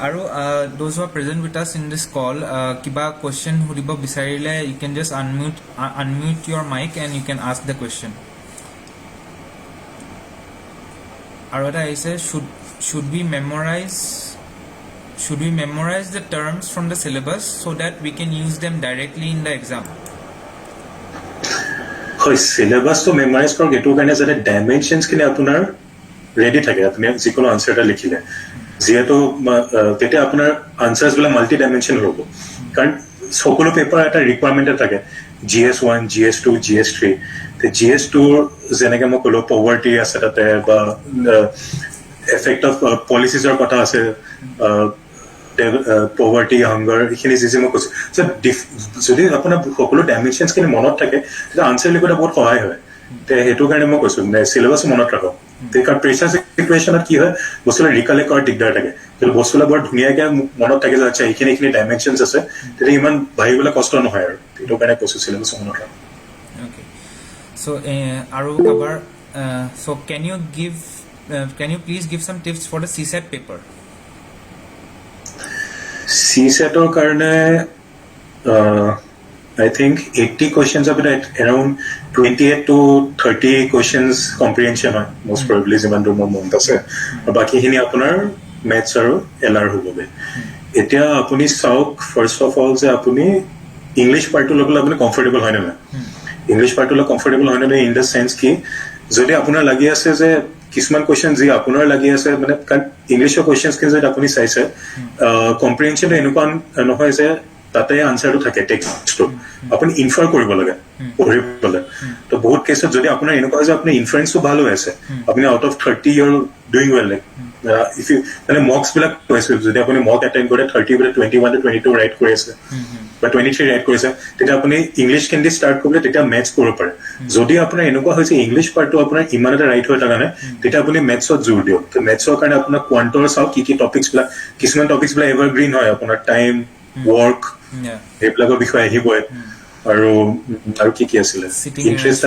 আৰু those who are present with us in this call কিবা question সুধিব বিচাৰিলে you can just unmute your mic and you can ask the question আৰু এটা আহিছে should we memorize the terms from the syllabus so that we can use them directly in the exam হয় চিলেবাছটো মেমৰাইজ কৰক এইটো কাৰণে যাতে ডাইমেনশ্যনছখিনি আপোনাৰ ৰেডি থাকে আপুনি যিকোনো আনচাৰ এটা লিখিলে যিহেতু তেতিয়া আপোনাৰ আনচাৰ্ছবিলাক মাল্টি ডাইমেনশ্যন হ'ব কাৰণ সকলো পেপাৰ এটা ৰিকুৱাৰমেণ্ট থাকে GS1 GS2 GS3 GS2 যেনেকৈ মই ক'লো পভাৰ্টি আছে তাতে বা এফেক্ট অফ পলিচিছৰ কথা আছে পভাৰ্টি হাংগাৰ এইখিনি যি মই কৈছোঁ যদি আপোনাৰ সকলো ডাইমেনশ্যনছখিনি মনত থাকে তেতিয়া আনচাৰ লিখোঁতে বহুত সহায় হয় সেইটো কাৰণে মই কৈছোঁ চিলেবাছ মনত ৰাখক কাৰণ প্ৰেচাৰ চিটুৱেশ্যনত কি হয় বস্তুবিলাক ৰিকালেক্ট কৰাৰ দিগদাৰ থাকে কিন্তু বস্তুবিলাক বৰ ধুনীয়াকৈ মনত থাকে যে আচ্ছা এইখিনি ডাইমেনশ্যনছ আছে তেতিয়া ইমান ভাবিবলৈ কষ্ট নহয় আৰু সেইটো কাৰণে কৈছোঁ চিলেবাছ মনত ৰাখক so আৰু কাবাৰ so can you please give some tips for the CSAT paper CSATৰ কাৰণে I think 80 questions of it around 28 to 30 questions comprehension হয় most probably যিমান দূৰ মোৰ মনত আছে আৰু বাকীখিনি আপোনাৰ মেথছ আৰু LR হ'বগৈ এতিয়া আপুনি চাওক ফাৰ্ষ্ট অফ অল যে আপুনি ইংলিছ পাৰ্টটো ল'বলৈ আপুনি কমফৰ্টেবল হয় নে নাই ইংলিছ পাৰ্টটো লৈ কমফৰ্টেবল হয় নে নাই ইন দ্য চেন্স কি যদি আপোনাৰ লাগি আছে যে কিছুমান কুৱেশ্যন যি আপোনাৰ লাগি আছে মানে কাৰণ ইংলিছৰ কুৱেশ্যনছখিনি যদি আপুনি চাইছে কম্প্ৰিহেনশ্যনটো এনেকুৱা নহয় যে তাতে আনচাৰটো থাকে টেক্সটটো আপুনি ইনফাৰ কৰিব লাগে পঢ়িবলৈ তো বহুত কেছত যদি আপোনাৰ এনেকুৱা হয় যে আপোনাৰ ইনফাৰেঞ্চটো ভাল হৈ আছে আপুনি out of 30 you're doing well like if you মানে মক্সবিলাক কৈছে যদি আপুনি মক এটেণ্ড কৰে 30 বোলে 21 to 22 ৰাইট কৰি আছে বা 23 ৰাইট কৰিছে তেতিয়া আপুনি ইংলিছ কেন্দি ষ্টাৰ্ট কৰিলে তেতিয়া মেথছ কৰিব পাৰে যদি আপোনাৰ এনেকুৱা হৈছে ইংলিছ পাৰ্টটো আপোনাৰ ইমান এটা ৰাইট হৈ থকা নাই তেতিয়া আপুনি মেথছত জোৰ দিয়ক তো মেথছৰ কাৰণে আপোনাৰ কোৱান্টৰ চাওক কি টপিকছবিলাক কিছুমান টপিকছবিলাক এভাৰগ্ৰীণ হয় আপোনাৰ টাইম ৱৰ্ক এইবিলাকৰ বিষয়ে আহিবই আৰু কি আছিলে ইণ্টাৰেষ্ট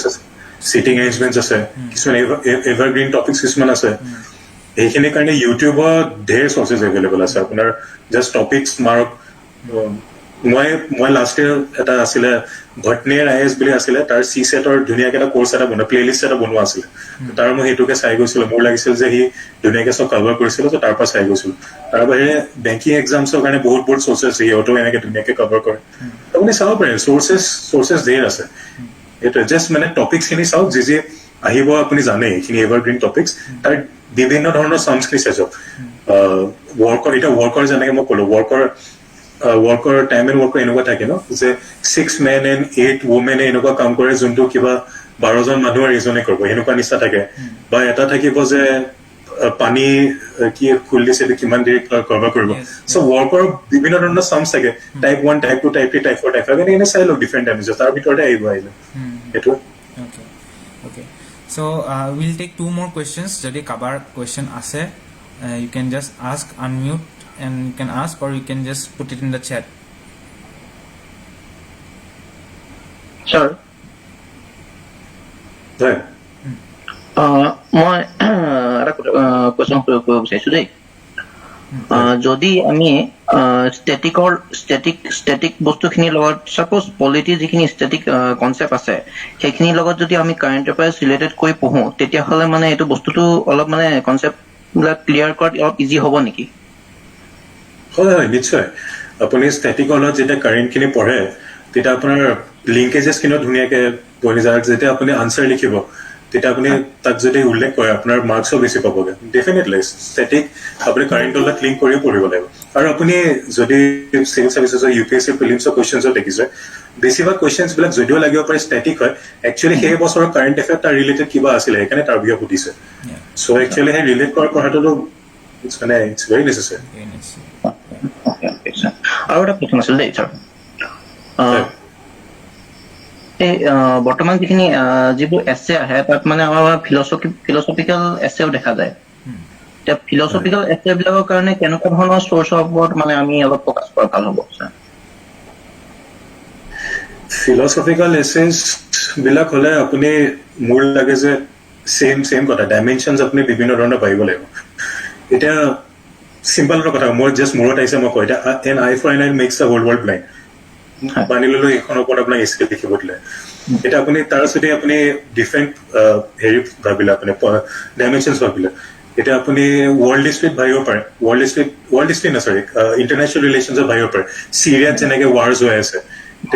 আছে চিটিং এৰেঞ্জমেণ্টছ আছে কিছুমান এভাৰগ্ৰীণ টপিকছ কিছুমান আছে এইখিনিৰ কাৰণে ইউটিউবত ঢেৰ চৰ্চেছ এভেইলেবল আছে আপোনাৰ জাষ্ট টপিকছ মাৰ্ক মই লাষ্ট ইয়াৰ এটা আছিলে ভটনেৰ IAS বুলি আছিলে তাৰ CSATৰ ধুনীয়াকৈ এটা কোৰ্চ এটা প্লেলিষ্ট এটা বনোৱা আছিলে তাৰ মই সেইটোকে চাই গৈছিলো মোৰ লাগিছিল যে সি ধুনীয়াকৈ চব কভাৰ কৰিছিল তো তাৰ পৰা চাই গৈছিলো তাৰ বাহিৰে বেংকিং এক্সামছৰ কাৰণে বহুত চৰ্চেছ সিহঁতেও এনেকৈ ধুনীয়াকৈ কভাৰ কৰে আপুনি চাব পাৰে চৰ্চেছ ঢেৰ আছে এইটো জাষ্ট মানে টপিকছখিনি চাওক যি আহিব আপুনি জানে এইখিনি এভাৰগ্ৰীণ টপিকছ তাৰ বিভিন্ন ধৰণৰ চামছখিনি চাই চাওক ৱৰ্কৰ যেনেকৈ মই ক'লো ৱৰ্কৰ টাইম এণ্ড ৱৰ্কৰ এনেকুৱা থাকে ন যে 6 men and 8 women এনেকুৱা কাম কৰে যোনটো কিবা 12জন মানুহৰ এজনে কৰিব এনেকুৱা নিচিনা থাকে বা এটা থাকিব যে পানী কি খুল দিছে কিমান দেৰি কভাৰ কৰিব চ' ৱৰ্কৰ বিভিন্ন ধৰণৰ চামছ থাকে type 1 type 2 type 3 type 4 type 5 এনে চাই লওক ডিফাৰেণ্ট টাইমছ তাৰ ভিতৰতে আহিলে সেইটো okay so we'll take 2 more questions যদি কাবাৰ question আছে you can just ask unmute and you can ask or you can just put it in the chat sure মই এটা কোৱেশ্যন কৰিব বিচাৰিছো দেই যদি আমি ষ্টেটিক বস্তুখিনিৰ লগত সাপোজ পলিটি যিখিনি ষ্টেটিক কনচেপ্ট আছে সেইখিনিৰ লগত যদি আমি কাৰেণ্ট এফেয়াৰ্ছ ৰিলেটেড কৰি পঢ়ো তেতিয়াহ'লে মানে এইটো বস্তুটো অলপ মানে কনচেপ্টবিলাক ক্লিয়াৰ কৰাত অলপ ইজি হ'ব নেকি হয় হয় নিশ্চয় আপুনি ষ্টেটিকলত যেতিয়া কাৰেণ্টখিনি পঢ়ে তেতিয়া আপোনাৰ লিংকেজেছখিনিও ধুনীয়াকৈ বনি যায় যেতিয়া আপুনি আনচাৰ লিখিব তেতিয়া আপুনি তাক যদি উল্লেখ কৰে আপোনাৰ মাৰ্কছো বেছি পাবগৈ ডেফিনেটলি ষ্টেটিক আপুনি কাৰেণ্টৰ লগত লিংক কৰিও পঢ়িব লাগিব আৰু আপুনি যদি চিভিল চাৰ্ভিচেছৰ UPSC প্ৰিলিমছৰ কুৱেশ্যনছো দেখিছে বেছিভাগ কুৱেশ্যনছবিলাক যদিও লাগিব পাৰে ষ্টেটিক হয় একচুৱেলি সেই বছৰৰ কাৰেণ্ট এফেয়াৰ তাৰ ৰিলেটেড কিবা আছিলে সেইকাৰণে তাৰ বিষয়ে সুধিছে চ' একচুৱেলি সেই ৰিলেট কৰা পঢ়াটোতো ইটছ ভেৰি নেচেচাৰী আৰু এটা প্ৰশ্ন আছিল দেই ছাৰ এই বৰ্তমান যিখিনি যিবোৰ এছে আহে তাত মানে আমাৰ ফিলচফিকেল এছেও দেখা যায় এতিয়া ফিলচফিকেল এছে বিলাকৰ কাৰণে কেনেকুৱা ধৰণৰ চ'ৰ্চৰ ওপৰত মানে আমি অলপ ফ'কাছ কৰা ভাল হ'ব ছাৰ ফিলচফিকেল এছেছ বিলাক হ'লে আপুনি মোৰ লাগে যে চেম কথা ডাইমেনশ্যনছ আপুনি বিভিন্ন ধৰণৰ পাৰিব লাগিব এতিয়া চিম্পল এটা কথা মই জাষ্ট মূৰত আহিছে মই কওঁ এতিয়া an eye for an eye makes the whole world blind মানি ললো এইখনৰ ওপৰত আপোনাক স্কিল লিখিব দিলে এতিয়া আপুনি তাৰ যদি আপুনি ডিফাৰেণ্ট হেৰি ভাবিলে আপুনি ডাইমেনশ্যনছ ভাবিলে এতিয়া আপুনি ৱৰ্ল্ড হিষ্ট্ৰীত ভাবিব পাৰে ৱৰ্ল্ড হিষ্ট্ৰী না চৰি ইণ্টাৰনেশ্যনেল ৰিলেশ্যনছত ভাবিব পাৰে চিৰিয়াত যেনেকে ৱাৰ্ছ হৈ আছে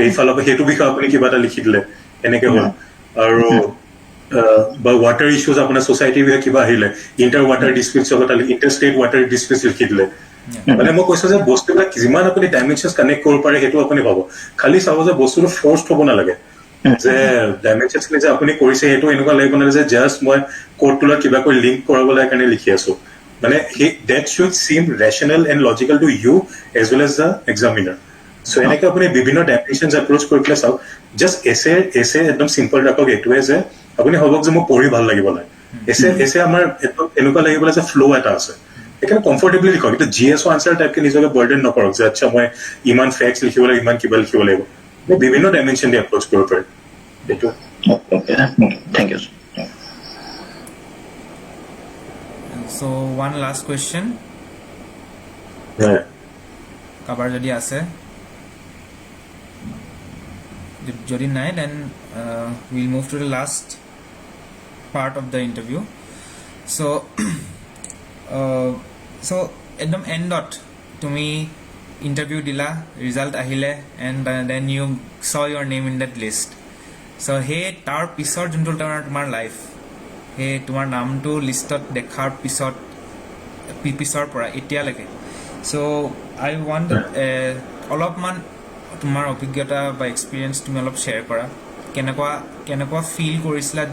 এইফালৰ পৰা সেইটো বিষয়ে আপুনি কিবা এটা লিখি দিলে এনেকে হ'ল আৰু বা ৱাটাৰ ইছ্যুজ আপোনাৰ ছ'চাইটিৰ বিষয়ে কিবা আহিলে inter water disputes inter state water disputes লিখি দিলে মানে মই কৈছো যে বস্তুবিলাক যিমান আপুনি ডাইমেনশ্যনছ কানেক্ট কৰিব পাৰে সেইটো আপুনি পাব খালি চাব যে বস্তুটো ফ'ৰ্চড হ'ব নালাগে যে ডাইমেনশ্যনছখিনি যে আপুনি কৰিছে সেইটো এনেকুৱা লাগিব নালাগে যে জাষ্ট মই কোডটোৰ লগত কিবা কৰি লিংক কৰাবলৈ কাৰণে লিখি আছো মানে that should seem rational and logical to you as well as the examiner so' এনেকে আপুনি বিভিন্ন ডাইমেনশ্যনছ এপ্ৰ'চ কৰি পেলাই চাওক জাষ্ট এছে একদম চিম্পল ৰাখক এইটোৱে যে আপুনি ভাবক যে মোক পঢ়ি ভাল লাগিব নাই এছে আমাৰ এনেকুৱা লাগিব যে ফ্ল' এটা আছে সেইকাৰণে কমফৰ্টেবলি লিখক এতিয়া GSO আনচাৰ টাইপকে নিজকে বাৰ্ডেন নকৰক যে আচ্ছা মই ইমান ফেক্টছ লিখিব লাগিব ইমান কিবা লিখিব লাগিব বিভিন্ন ডাইমেনশ্যন দি এপ্ৰ'চ কৰিব পাৰে এইটো thank you So one last question কাবাৰ যদি আছে যদি নাই then we'll move to the last part of the interview so একদম এণ্ডত তুমি ইণ্টাৰভিউ দিলা ৰিজাল্ট আহিলে and then you saw your name in that list so' সেই তাৰ পিছৰ যোনটো তোমাৰ লাইফ সেই তোমাৰ নামটো লিষ্টত দেখাৰ পিছৰ পৰা এতিয়ালৈকে চ' আই ৱান্ট অলপমান তোমাৰ অভিজ্ঞতা বা এক্সপিৰিয়েঞ্চ তুমি অলপ শ্বেয়াৰ কৰা কেনেকুৱা ফিল কৰিছিলা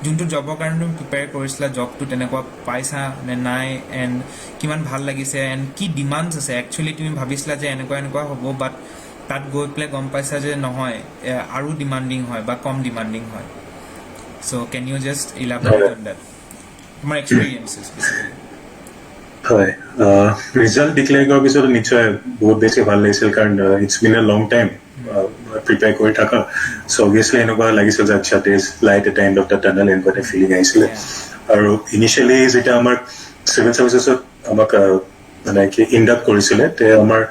যোনটো জবৰ কাৰণে তুমি প্ৰিপেয়াৰ কৰিছিলা জবটো তেনেকুৱা পাইছা নে নাই এণ্ড কিমান ভাল লাগিছে এণ্ড কি ডিমাণ্ডছ আছে একচুৱেলি তুমি ভাবিছিলা যে এনেকুৱা হ'ব বাট তাত গৈ পেলাই গম পাইছা যে নহয় আৰু ডিমাণ্ডিং হয় বা কম ডিমাণ্ডিং হয় so' can you just elaborate on that তোমাৰ এক্সপিৰিয়েঞ্চেছ বেচিকেলি হয় ৰিজাল্ট ডিক্লেয়াৰ কৰাৰ পিছত নিশ্চয় বহুত বেছি ভাল লাগিছিল কাৰণ it's been a long time prepare কৰি থকা চ' অভিয়াছলি এনেকুৱা লাগিছিল যে আচ্ছা there's light at end of the tunnel এনেকুৱা এটা ফিলিং আহিছিলে আৰু ইনিচিয়েলি যেতিয়া আমাক চিভিল চাৰ্ভিচেছত আমাক মানে কি ইণ্ডাক্ট কৰিছিলে তে আমাৰ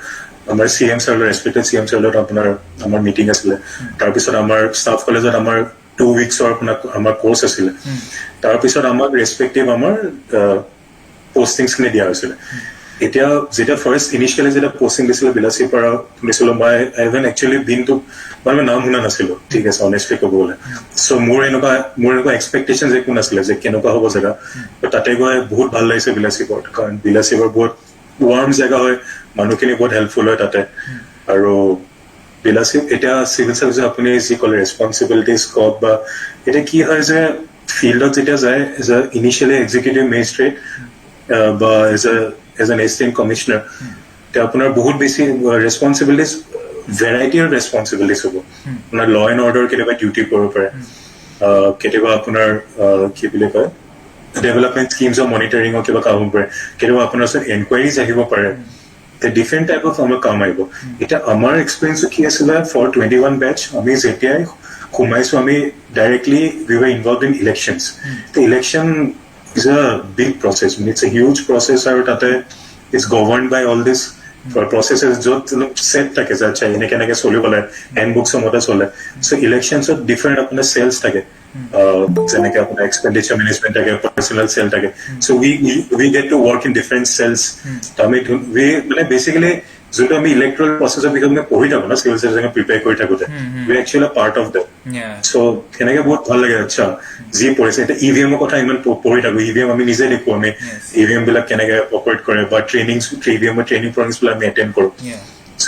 CM ছাৰৰ ৰেচপেক্টেড CM ছাৰৰ লগত আমাৰ মিটিং আছিলে তাৰপিছত আমাৰ ষ্টাফ কলেজত আমাৰ 2 weeksৰ আমাৰ কোৰ্চ আছিলে তাৰপিছত আমাক ৰেচপেক্টিভ আমাৰ পষ্টিংছখিনি দিয়া হৈছিলে এতিয়া যেতিয়া ফাৰ্ষ্ট ইনিচিয়েলি যেতিয়া পষ্টিং দিছিলে বিলাচীৰ পৰা শুনিছিলো মই ইভেন একচুৱেলি দিনটো মই নাম শুনা নাছিলো ঠিক আছে অনেষ্টলি ক'ব গ'লে চ' মোৰ এনেকুৱা এক্সপেক্টেশ্যন একো নাছিলে যে কেনেকুৱা হ'ব জেগা তাতে গৈ বহুত ভাল লাগিছে বিলাচীপত কাৰণ বিলাচীপৰ বহুত ৱাৰ্ম জেগা হয় মানুহখিনি বহুত হেল্পফুল হয় তাতে আৰু বিলাচী এতিয়া চিভিল চাৰ্ভিচত আপুনি যি ক'লে ৰেচপনচিবিলিটিজ কওক বা এতিয়া কি হয় যে ফিল্ডত যেতিয়া যায় as a initially executive magistrate বা এজ এন এছিষ্টেণ্ট কমিশ্যনাৰ এতিয়া আপোনাৰ বহুত বেছি ৰেচপনচিবিলিটিজ ভেৰাইটি অফ ৰেচপনচিবিলিটিজ হ'ব আপোনাৰ ল এণ্ড অৰ্ডাৰ কেতিয়াবা ডিউটি কৰিব পাৰে কেতিয়াবা আপোনাৰ কি বুলি কয় ডেভেলপমেণ্ট স্কিমছৰ মনিটৰিঙৰ কিবা কাম হ'ব পাৰে কেতিয়াবা আপোনাৰ ওচৰত এনকুৱাইৰিজ আহিব পাৰে ডিফাৰেণ্ট টাইপ অফ আমাৰ কাম আহিব এতিয়া আমাৰ এক্সপিৰিয়েঞ্চটো কি আছিলে ফৰ 21 বেচ আমি যেতিয়াই সোমাইছো আমি directly we war involve in elections election is a big process. It's a huge process আৰু তাতে it's governed by all this processes য'ত set থাকে যে আচ্ছা এনেকে চলিব লাগে handbooks মতে চলে so elections ডিফাৰেণ্ট আপোনাৰ cells থাকে যেনেকে আপোনাৰ এক্সপেণ্ডিচাৰ মেনেজমেণ্ট থাকে, পাৰ্চনেল চেল থাকে, so' we get to work in different cells. আমি মানে বেচিকেলি যোনটো আমি ইলেক্ট্ৰল প্ৰচেছৰ বিষয়ে মানে পঢ়ি থাকো ন, চিভিল চাৰ্ভিচ প্ৰিপেয়াৰ কৰি থাকোতে, we actually part of that. Yeah. So' সেনেকে বহুত ভাল লাগে. আচ্ছা, যি পঢ়িছে এতিয়া ইভিএমৰ কথা ইমান পঢ়ি থাকো, ইভিএম আমি নিজে দেখো, আমি ইভিএম বিলাক কেনেকে অপাৰেট কৰে বা ইভিএমৰ ট্ৰেইনিং প্ৰগ্ৰামছ বিলাক আমি এটেণ্ড কৰো. Yeah.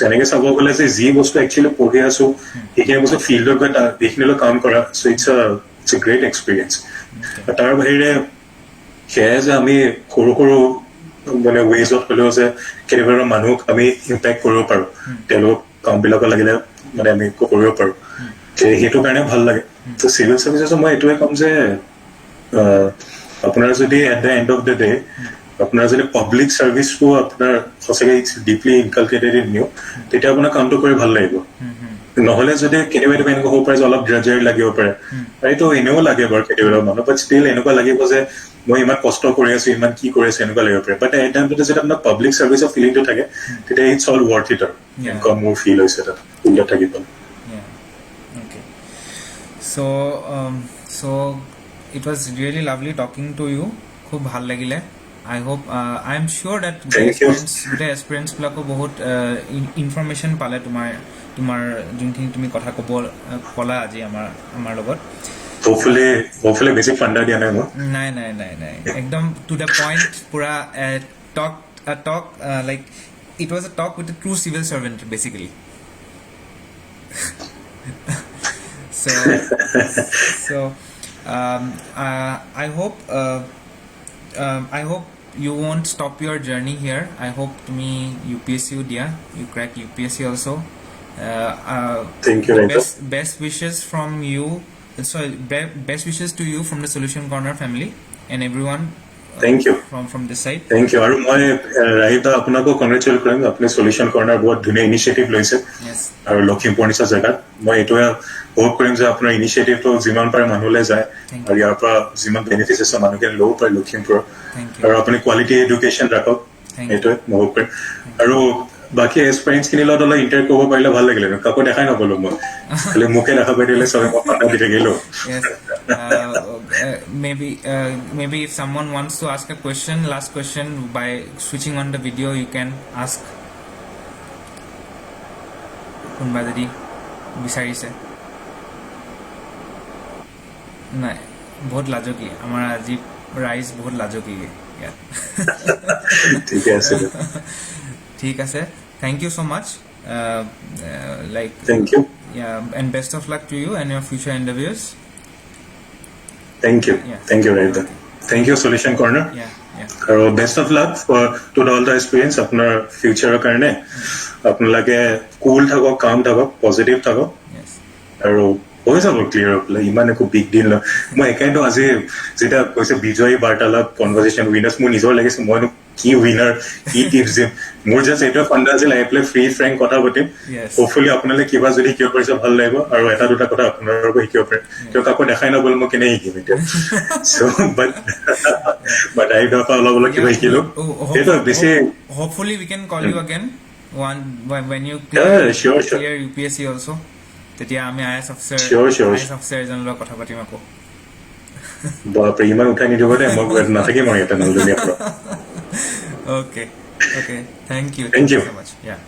এনেকে চাব গ'লে যে যি বস্তু একচুৱেলি পঢ়ি আছো সেইখিনি বস্তু ফিল্ডত গৈ এইখিনিলৈ কাম কৰা, চ' ইটছ এ গ্ৰেট এক্সপিৰিয়েঞ্চ. তাৰ বাহিৰে সেয়াই যে আমি সৰু সৰু মানে ৱেজত হলেও যে কেতিয়াবা মানুহক আমি ইম্পেক্ট কৰিব পাৰো, তেওঁলোকক কামবিলাকৰ লাগিলে মানে আমি কৰিব পাৰো, সেইটো কাৰণে ভাল লাগে. ত' চিভিল চাৰ্ভিচেছত মই এইটোৱে ক'ম যে আপোনাৰ যদি at the and of the day আপোনাৰ যদি পাব্লিক চাৰ্ভিচটো আপোনাৰ সঁচাকৈ ডিপলি ইনকালকেটেড ইন ইউ, তেতিয়া আপোনাৰ কামটো কৰি ভাল লাগিব. নহলে যদি কেতিয়াবা এনেকুৱা হ'ব পাৰে যে অলপ ড্ৰাজাৰী লাগিব পাৰে, এইটো এনেও লাগে বাৰু কেতিয়াবা মানুহ, বাট ষ্টিল এনেকুৱা লাগিব যে মই ইমান কষ্ট কৰি আছো, ইমান কি কৰি আছো, এনেকুৱা লাগিব পাৰে. বাট এট টাইমটো যদি আপোনাৰ পাব্লিক চাৰ্ভিচৰ ফিলিংটো থাকে, তেতিয়া ইটছ অল ৱৰ্থ ইট. আৰু এনেকুৱা মোৰ ফিল হৈছে তাত ফিল্ডত থাকি পেলাই. Yeah. Okay. So it was really lovely talking to you. খুব ভাল লাগিলে. I hope I am sure that গোটেই এক্সপিৰিয়েঞ্চ বিলাকো বহুত ইনফৰমেশ্যন পালে তোমাৰ যোনখিনি তুমি কথা ক'লা আজি আমাৰ লগত. Hopefully বেছি ফাণ্ডা দিয়া নাই মই. নাই একদম টু দ্য পইণ্ট, পুৰা talk like it was a talk with a true civil servant basically. so I hope you won't stop your journey here. I hope তুমি UPSC দিয়া, you crack UPSC also. Thank you. Best wishes from you. Sorry, best wishes to you from the Solution Corner family and everyone. Thank you. From this side. Thank you. আৰু মই ৰাইট আপোনাকো কংগ্ৰেচুলেট কৰিম, আপুনি সলিউশ্যন কৰ্ণাৰ বহুত ধুনীয়া ইনিচিয়েটিভ লৈছে. আৰু লখিমপুৰ নিচিনা জেগাত মই এইটোৱে হোপ কৰিম যে আপোনাৰ ইনিচিয়েটিভটো যিমান পাৰে মানুহলৈ যায় আৰু ইয়াৰ পৰা যিমান বেনিফিট আছে মানুহখিনি ল'ব পাৰে লখিমপুৰৰ, আৰু আপুনি কোৱালিটি এডুকেশ্যন ৰাখক, সেইটোৱে মই হোপ কৰিম. আৰু বাকী এক্সপিৰিয়েঞ্চ খিনিৰ লগত অলপ ইণ্টাৰেক্ট কৰিব পাৰিলে ভাল লাগিলে. কাকো দেখাই নগলো মই, খালি মোকে দেখা পাই দিলে চবে মই ফাণ্ডা দি থাকিলো. Maybe if someone wants to ask a question, last question, by switching on the video you can ask. কোনবা যদি বিচাৰিছে. নাই, বহুত লাজকী আমাৰ আজি ৰাইজ, বহুত লাজকী ইয়াত. ঠিক আছে. Thank you so much. Thank you. Yeah, and best of luck to you and your future endeavors. Thank you. Raida. Thank you Solution Corner. আৰু best of luck for to all the experience আপোনাৰ ফিউচাৰৰ কাৰণে. আপোনালোকে কুল থাকক, কাম থাকক, পজিটিভ থাকক, আৰু হৈ যাব ক্লিয়াৰ হৈ পেলাই. ইমান একো বিগ ডিল নহয়. মই একেইটো আজি যেতিয়া কৈছে বিজয়ী বাৰ্তালাপ কনভাৰ্চেশ্যন উইনাৰ্ছ, মোৰ নিজৰ লাগিছে মইনো কি উইনাৰ, কি টিপছ দিম. মোৰ জাষ্ট এইটোৱে ফাণ্ডা আছিল, আহি পেলাই ফ্ৰী ফ্ৰেংক কথা পাতিম. হোপফুলি আপোনালোকে কিবা যদি শিকিব পাৰিছে ভাল লাগিব, আৰু এটা দুটা কথা আপোনালোকো শিকিব পাৰে. কিয় কাকো দেখাই নগ'ল, মই কেনে শিকিম এতিয়া. বাট আহি পৰা অলপ কিবা শিকিলো. সেইটো বেছি hopefully we can call you again when you clear UPSC also. তেতিয়া আমি IAS অফিচাৰ এজনৰ লগত কথা পাতিম আকৌ. বাপৰে, ইমান উঠাই নিদিব দে, মই নাথাকিম আৰু ইয়াতে নলজনীয়া পৰা. Okay. Thank you so much. Yeah.